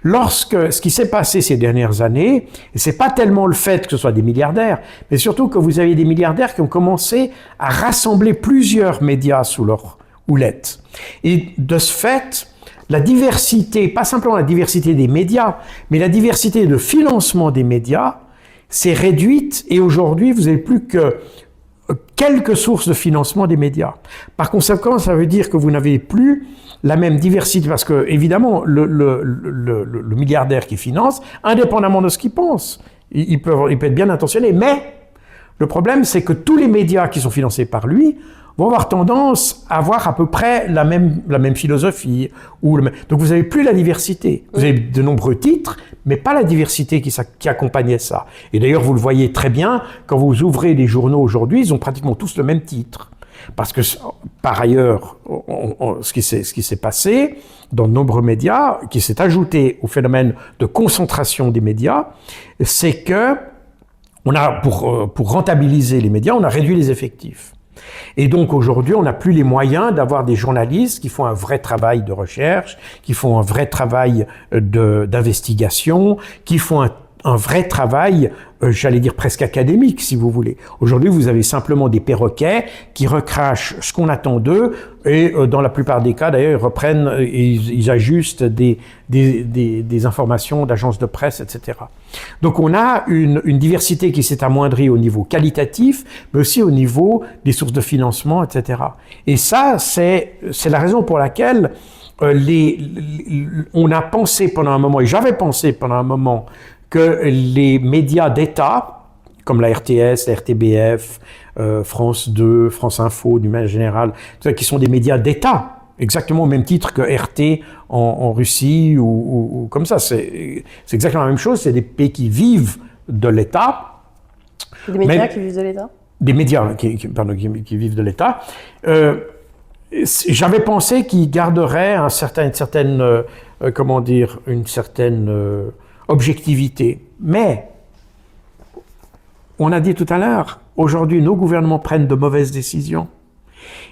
Ce qui s'est passé ces dernières années, et c'est pas tellement le fait que ce soit des milliardaires, mais surtout que vous avez des milliardaires qui ont commencé à rassembler plusieurs médias sous leur houlettes. Et de ce fait, la diversité, pas simplement la diversité des médias, mais la diversité de financement des médias s'est réduite et aujourd'hui, vous n'avez plus que quelques sources de financement des médias. Par conséquent, ça veut dire que vous n'avez plus la même diversité, parce que évidemment, le milliardaire qui finance, indépendamment de ce qu'il pense, il peut être bien intentionné, mais le problème, c'est que tous les médias qui sont financés par lui vont avoir tendance à avoir à peu près la même philosophie. Donc vous n'avez plus la diversité. Vous avez de nombreux titres, mais pas la diversité qui accompagnait ça. Et d'ailleurs, vous le voyez très bien, quand vous ouvrez les journaux aujourd'hui, ils ont pratiquement tous le même titre. Parce que, par ailleurs, ce qui s'est passé dans de nombreux médias, qui s'est ajouté au phénomène de concentration des médias, c'est que pour rentabiliser les médias, on a réduit les effectifs. Et donc aujourd'hui, on n'a plus les moyens d'avoir des journalistes qui font un vrai travail de recherche, qui font un vrai travail d'investigation, qui font un vrai travail, j'allais dire presque académique, si vous voulez. Aujourd'hui, vous avez simplement des perroquets qui recrachent ce qu'on attend d'eux, et dans la plupart des cas, d'ailleurs, ils reprennent, ils ajustent des informations d'agences de presse, etc. Donc on a une diversité qui s'est amoindrie au niveau qualitatif, mais aussi au niveau des sources de financement, etc. Et ça, c'est la raison pour laquelle on a pensé pendant un moment, et j'avais pensé pendant un moment, que les médias d'État, comme la RTS, la RTBF, France 2, France Info, d'une manière générale, qui sont des médias d'État, exactement au même titre que RT en Russie ou comme ça. C'est exactement la même chose, c'est des pays qui vivent de l'État. Des médias qui vivent de l'État? Des médias qui vivent de l'État. J'avais pensé qu'ils garderaient une certaine objectivité. Mais, on a dit tout à l'heure, aujourd'hui, nos gouvernements prennent de mauvaises décisions.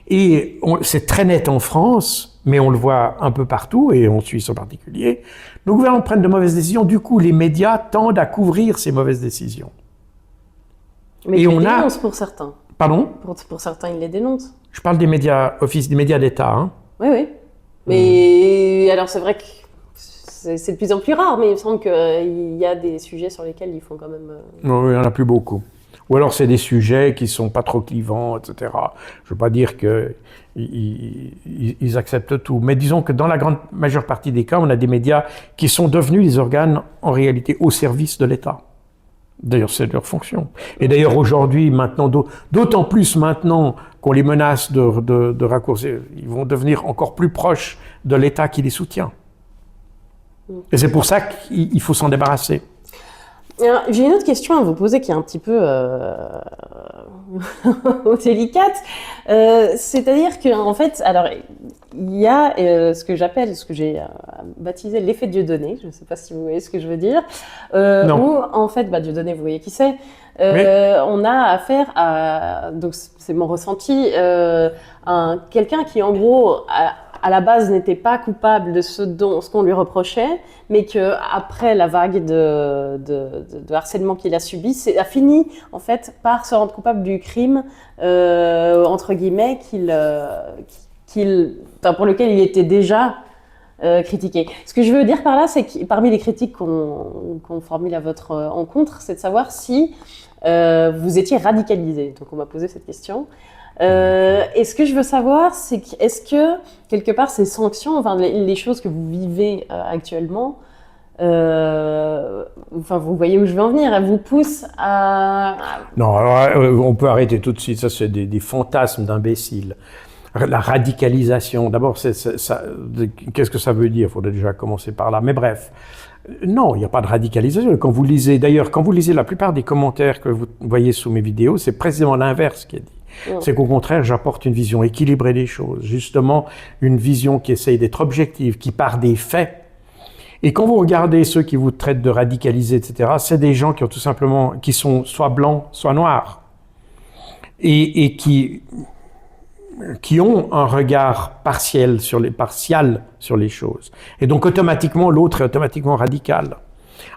Et c'est très net en France, mais on le voit un peu partout, et en Suisse en particulier. Nos gouvernements prennent de mauvaises décisions, du coup, les médias tendent à couvrir ces mauvaises décisions. Mais ils les dénoncent pour certains. Pardon? Pour certains, ils les dénoncent. Je parle des médias d'État. Hein. Oui. Mais alors, c'est vrai que c'est de plus en plus rare, mais il me semble qu'il y a des sujets sur lesquels ils font quand même... Oui, il n'y en a plus beaucoup. Ou alors c'est des sujets qui ne sont pas trop clivants, etc. Je ne veux pas dire qu'ils acceptent tout. Mais disons que dans la grande majeure partie des cas, on a des médias qui sont devenus des organes, en réalité, au service de l'État. D'ailleurs, c'est leur fonction. Et d'ailleurs, aujourd'hui, maintenant, d'autant plus maintenant qu'on les menace de raccourcir, ils vont devenir encore plus proches de l'État qui les soutient. Et c'est pour ça qu'il faut s'en débarrasser. J'ai une autre question à vous poser qui est un petit peu délicate. C'est-à-dire qu'en fait, alors, il y a ce que j'ai baptisé l'effet Dieudonné. Je ne sais pas si vous voyez ce que je veux dire. Non. Où, en fait, Dieudonné, vous voyez qui c'est. Oui. On a affaire à, donc c'est mon ressenti, quelqu'un qui, en gros, à la base n'était pas coupable de ce qu'on lui reprochait, mais qu'après la vague de harcèlement qu'il a subi, a fini en fait par se rendre coupable du crime entre guillemets pour lequel il était déjà critiqué. Ce que je veux dire par là, c'est que parmi les critiques qu'on formule à votre encontre, c'est de savoir si vous étiez radicalisé. Donc on m'a posé cette question. Et ce que je veux savoir, c'est est-ce que, quelque part, ces sanctions, enfin, les choses que vous vivez actuellement, enfin, vous voyez où je veux en venir, elles vous poussent à... Non, alors, on peut arrêter tout de suite, ça c'est des fantasmes d'imbéciles. La radicalisation, d'abord, qu'est-ce que ça veut dire? Il faudrait déjà commencer par là, mais bref. Non, il n'y a pas de radicalisation. Quand vous lisez la plupart des commentaires que vous voyez sous mes vidéos, c'est précisément l'inverse qui est dit. C'est qu'au contraire, j'apporte une vision équilibrée des choses, justement une vision qui essaye d'être objective, qui part des faits. Et quand vous regardez ceux qui vous traitent de radicalisés, etc., c'est des gens qui sont soit blancs, soit noirs, et qui ont un regard partial sur les choses. Et donc automatiquement, l'autre est automatiquement radical.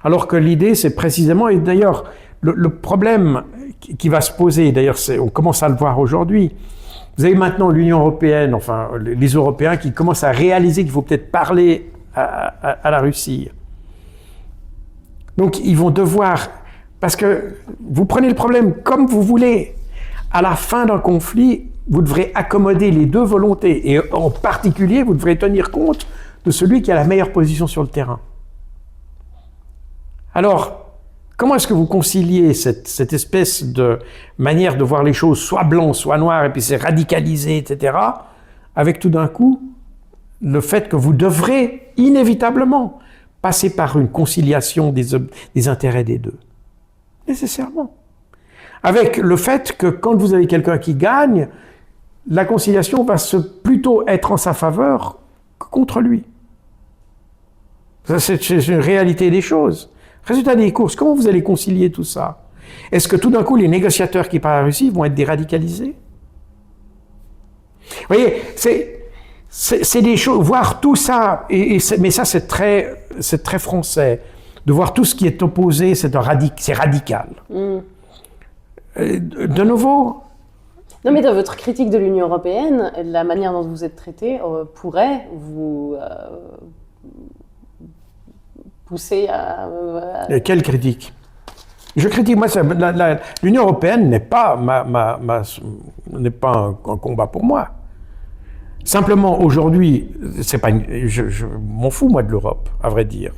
Alors que l'idée, c'est précisément, et d'ailleurs, le problème qui va se poser, d'ailleurs on commence à le voir aujourd'hui, Vous avez maintenant l'Union européenne, enfin les Européens qui commencent à réaliser qu'il faut peut-être parler à la Russie. Donc ils vont devoir, parce que vous prenez le problème comme vous voulez, à la fin d'un conflit, vous devrez accommoder les deux volontés, et en particulier, vous devrez tenir compte de celui qui a la meilleure position sur le terrain. Alors, comment est-ce que vous conciliez cette espèce de manière de voir les choses, soit blanc, soit noir, et puis c'est radicalisé, etc., avec tout d'un coup le fait que vous devrez inévitablement passer par une conciliation des intérêts des deux. Nécessairement. Avec le fait que quand vous avez quelqu'un qui gagne, la conciliation va plutôt être en sa faveur que contre lui. Ça, c'est une réalité des choses. Résultat des courses, comment vous allez concilier tout ça? Est-ce que tout d'un coup, les négociateurs qui parlent à la Russie vont être déradicalisés? Vous voyez, c'est des choses, voir tout ça, mais ça c'est très français, de voir tout ce qui est opposé, c'est radical. De nouveau... Non, mais dans votre critique de l'Union européenne, la manière dont vous êtes traité pourrait vous pousser à... Quelle critique? Je critique, moi, l'Union européenne n'est pas, n'est pas un combat pour moi. Simplement, aujourd'hui, c'est pas je m'en fous, moi, de l'Europe, à vrai dire.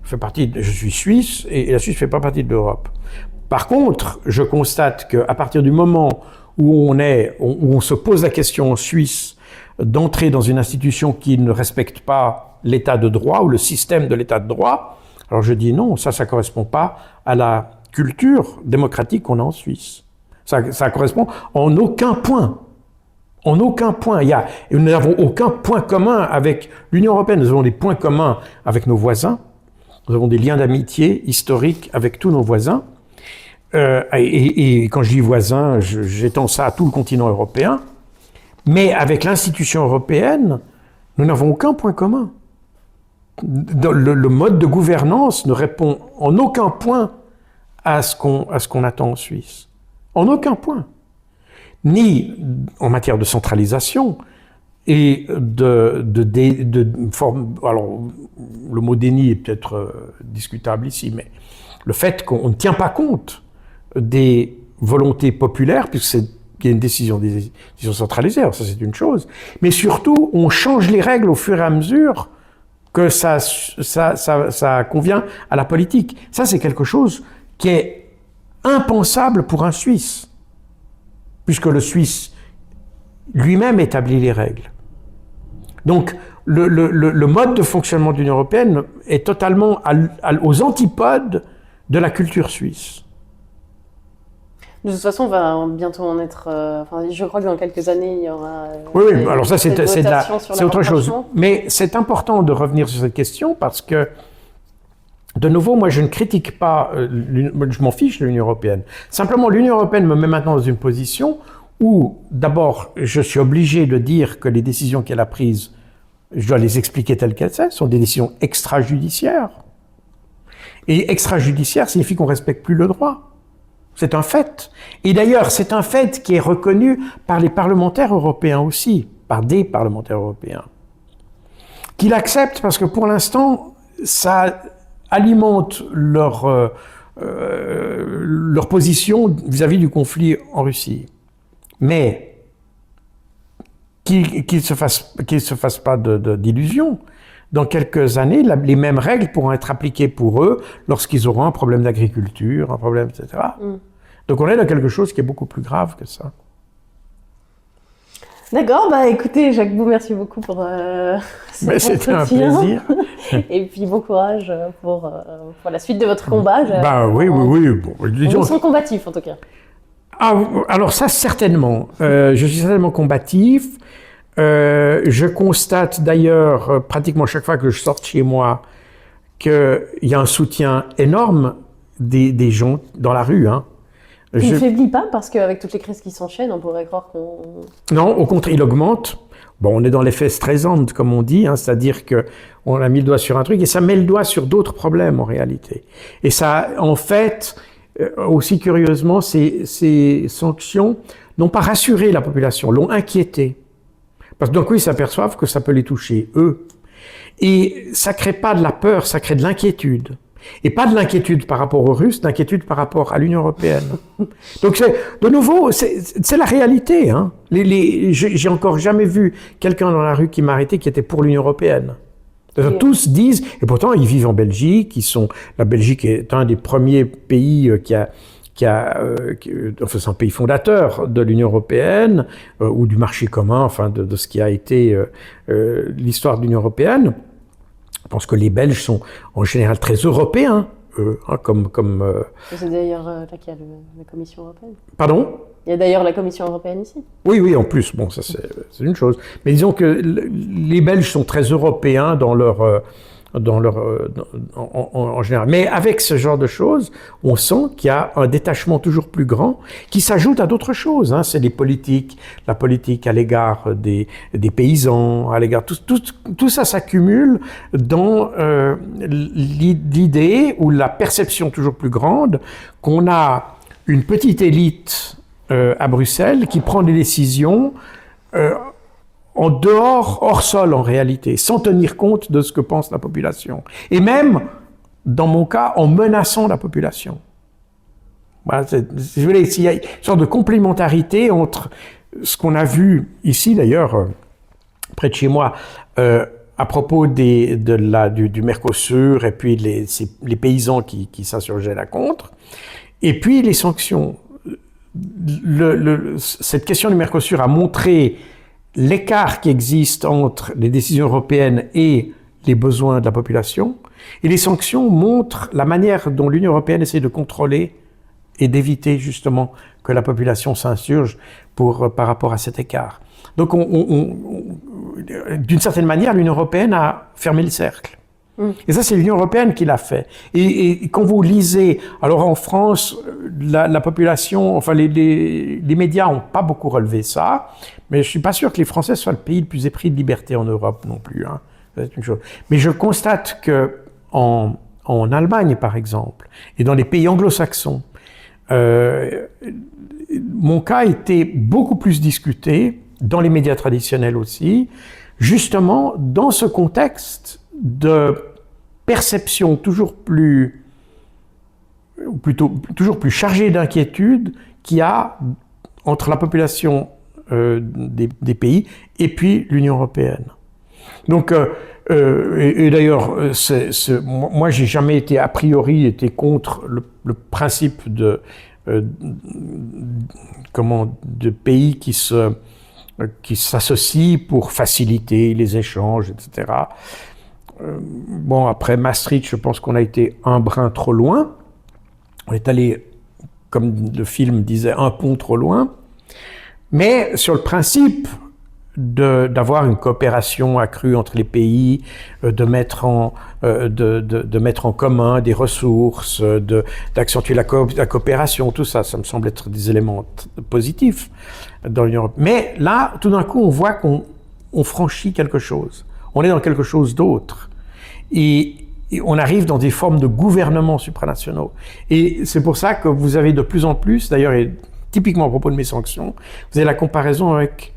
Je suis suisse, et la Suisse ne fait pas partie de l'Europe. Par contre, je constate qu'à partir du moment où on se pose la question en Suisse d'entrer dans une institution qui ne respecte pas l'état de droit ou le système de l'état de droit, alors je dis non, ça correspond pas à la culture démocratique qu'on a en Suisse. Ça correspond en aucun point. En aucun point. Nous n'avons aucun point commun avec l'Union européenne. Nous avons des points communs avec nos voisins. Nous avons des liens d'amitié historiques avec tous nos voisins. Et quand je dis voisins, j'étends ça à tout le continent européen. Mais avec l'institution européenne, nous n'avons aucun point commun. Le mode de gouvernance ne répond en aucun point à ce qu'on attend en Suisse. En aucun point. Ni en matière de centralisation et alors, le mot déni est peut-être discutable ici, mais le fait qu'on ne tient pas compte des volontés populaires, puisqu'il y a une décision centralisée, alors ça c'est une chose, mais surtout on change les règles au fur et à mesure que ça convient à la politique. Ça c'est quelque chose qui est impensable pour un Suisse, puisque le Suisse lui-même établit les règles. Donc le mode de fonctionnement de l'Union européenne est totalement aux antipodes de la culture suisse. De toute façon, on va bientôt en être... je crois que dans quelques années, il y aura... Oui, alors ça, c'est autre chose. Mais c'est important de revenir sur cette question parce que, de nouveau, moi, je ne critique pas... je m'en fiche de l'Union européenne. Simplement, l'Union européenne me met maintenant dans une position où, d'abord, je suis obligé de dire que les décisions qu'elle a prises, je dois les expliquer telles qu'elles sont des décisions extrajudiciaires. Et extrajudiciaire signifie qu'on ne respecte plus le droit. C'est un fait. Et d'ailleurs, c'est un fait qui est reconnu par les parlementaires européens aussi, par des parlementaires européens, qui l'acceptent parce que pour l'instant, ça alimente leur position vis-à-vis du conflit en Russie. Mais qu'ils se fassent pas d'illusions. Dans quelques années, les mêmes règles pourront être appliquées pour eux lorsqu'ils auront un problème d'agriculture, un problème, etc. Donc on est dans quelque chose qui est beaucoup plus grave que ça. D'accord, écoutez, Jacques Bou, merci beaucoup pour cet entretien. C'était un plaisir. Et puis bon courage pour la suite de votre combat. Oui. Bon, on vous sent combatif en tout cas. Alors ça, certainement. Je suis certainement combatif. Je constate d'ailleurs, pratiquement chaque fois que je sors de chez moi, qu'il y a un soutien énorme des gens dans la rue. Il ne faiblit pas parce qu'avec toutes les crises qui s'enchaînent, on pourrait croire qu'on... Non, au contraire, il augmente. Bon, on est dans l'effet Streisand, comme on dit, c'est-à-dire qu'on a mis le doigt sur un truc et ça met le doigt sur d'autres problèmes en réalité. Et ça, en fait, aussi curieusement, ces sanctions n'ont pas rassuré la population, l'ont inquiété. Parce que d'un coup, ils s'aperçoivent que ça peut les toucher, eux. Et ça crée pas de la peur, ça crée de l'inquiétude. Et pas de l'inquiétude par rapport aux Russes, d'inquiétude par rapport à l'Union européenne. Donc, de nouveau, c'est la réalité. Hein. J'ai encore jamais vu quelqu'un dans la rue qui m'a arrêté qui était pour l'Union européenne. Tous disent, et pourtant ils vivent en Belgique, la Belgique est un des premiers pays enfin, c'est un pays fondateur de l'Union européenne, ou du marché commun, enfin de ce qui a été l'histoire de l'Union européenne. Je pense que les Belges sont en général très européens, C'est d'ailleurs là qu'il y a la Commission européenne. Pardon ? Il y a d'ailleurs la Commission européenne ici. Oui, en plus, bon, ça c'est une chose. Mais disons que les Belges sont très européens en général. Mais avec ce genre de choses, on sent qu'il y a un détachement toujours plus grand qui s'ajoute à d'autres choses. Hein. C'est la politique à l'égard des paysans, à l'égard tout ça s'accumule dans l'idée ou la perception toujours plus grande qu'on a une petite élite à Bruxelles qui prend des décisions en dehors, hors sol en réalité, sans tenir compte de ce que pense la population. Et même, dans mon cas, en menaçant la population. Voilà, si vous voulez, il y a une sorte de complémentarité entre ce qu'on a vu ici, d'ailleurs, près de chez moi, à propos du Mercosur, et puis les paysans qui s'insurgeaient là contre, et puis les sanctions. Cette question du Mercosur a montré l'écart qui existe entre les décisions européennes et les besoins de la population, et les sanctions montrent la manière dont l'Union européenne essaie de contrôler et d'éviter justement que la population s'insurge par rapport à cet écart. Donc, d'une certaine manière, l'Union européenne a fermé le cercle. Et ça, c'est l'Union européenne qui l'a fait. Et quand vous lisez, alors en France, la population, enfin les médias n'ont pas beaucoup relevé ça, mais je suis pas sûr que les Français soient le pays le plus épris de liberté en Europe non plus. Hein. C'est une chose. Mais je constate que en Allemagne, par exemple, et dans les pays anglo-saxons, mon cas était beaucoup plus discuté, dans les médias traditionnels aussi, justement dans ce contexte de perception toujours plus chargée d'inquiétude qu'il y a entre la population des pays et puis l'Union européenne. Donc, et d'ailleurs, moi, j'ai jamais été a priori contre le principe de pays qui s'associent pour faciliter les échanges, etc. Bon, après Maastricht, je pense qu'on a été un brin trop loin. On est allé, comme le film disait, un pont trop loin. Mais sur le principe d'avoir une coopération accrue entre les pays, de mettre en commun des ressources, d'accentuer la coopération, tout ça, ça me semble être des éléments positifs dans l'Union européenne. Mais là, tout d'un coup, on voit qu'on franchit quelque chose. On est dans quelque chose d'autre. Et on arrive dans des formes de gouvernements supranationaux. Et c'est pour ça que vous avez de plus en plus, d'ailleurs, et typiquement à propos de mes sanctions, vous avez la comparaison avec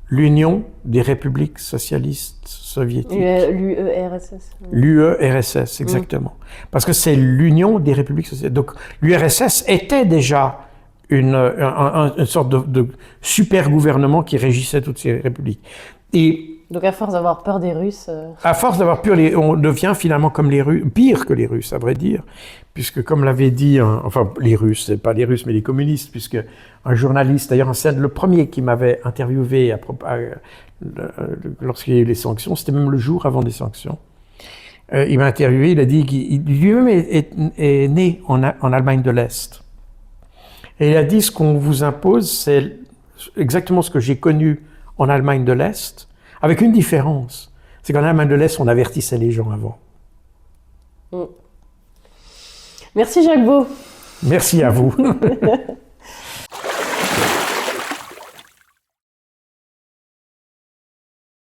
l'Union des républiques socialistes soviétiques. L'UERSS. L'UERSS, exactement. Parce que c'est l'Union des républiques socialistes. Donc l'URSS était déjà une sorte de super gouvernement qui régissait toutes ces républiques. Et donc à force d'avoir peur des Russes... À force d'avoir peur, on devient finalement comme les Russes, pire que les Russes, à vrai dire, puisque comme l'avait dit, enfin les Russes, c'est pas les Russes mais les communistes, puisque un journaliste, d'ailleurs c'est le premier qui m'avait interviewé lorsqu'il y a eu les sanctions, c'était même le jour avant des sanctions. Il m'a interviewé, il a dit qu'il lui-même est né en Allemagne de l'Est. Et il a dit, ce qu'on vous impose, c'est exactement ce que j'ai connu en Allemagne de l'Est, avec une différence. C'est qu'en Allemagne de l'Est, on avertissait les gens avant. Merci Jacques Beau. Merci à vous.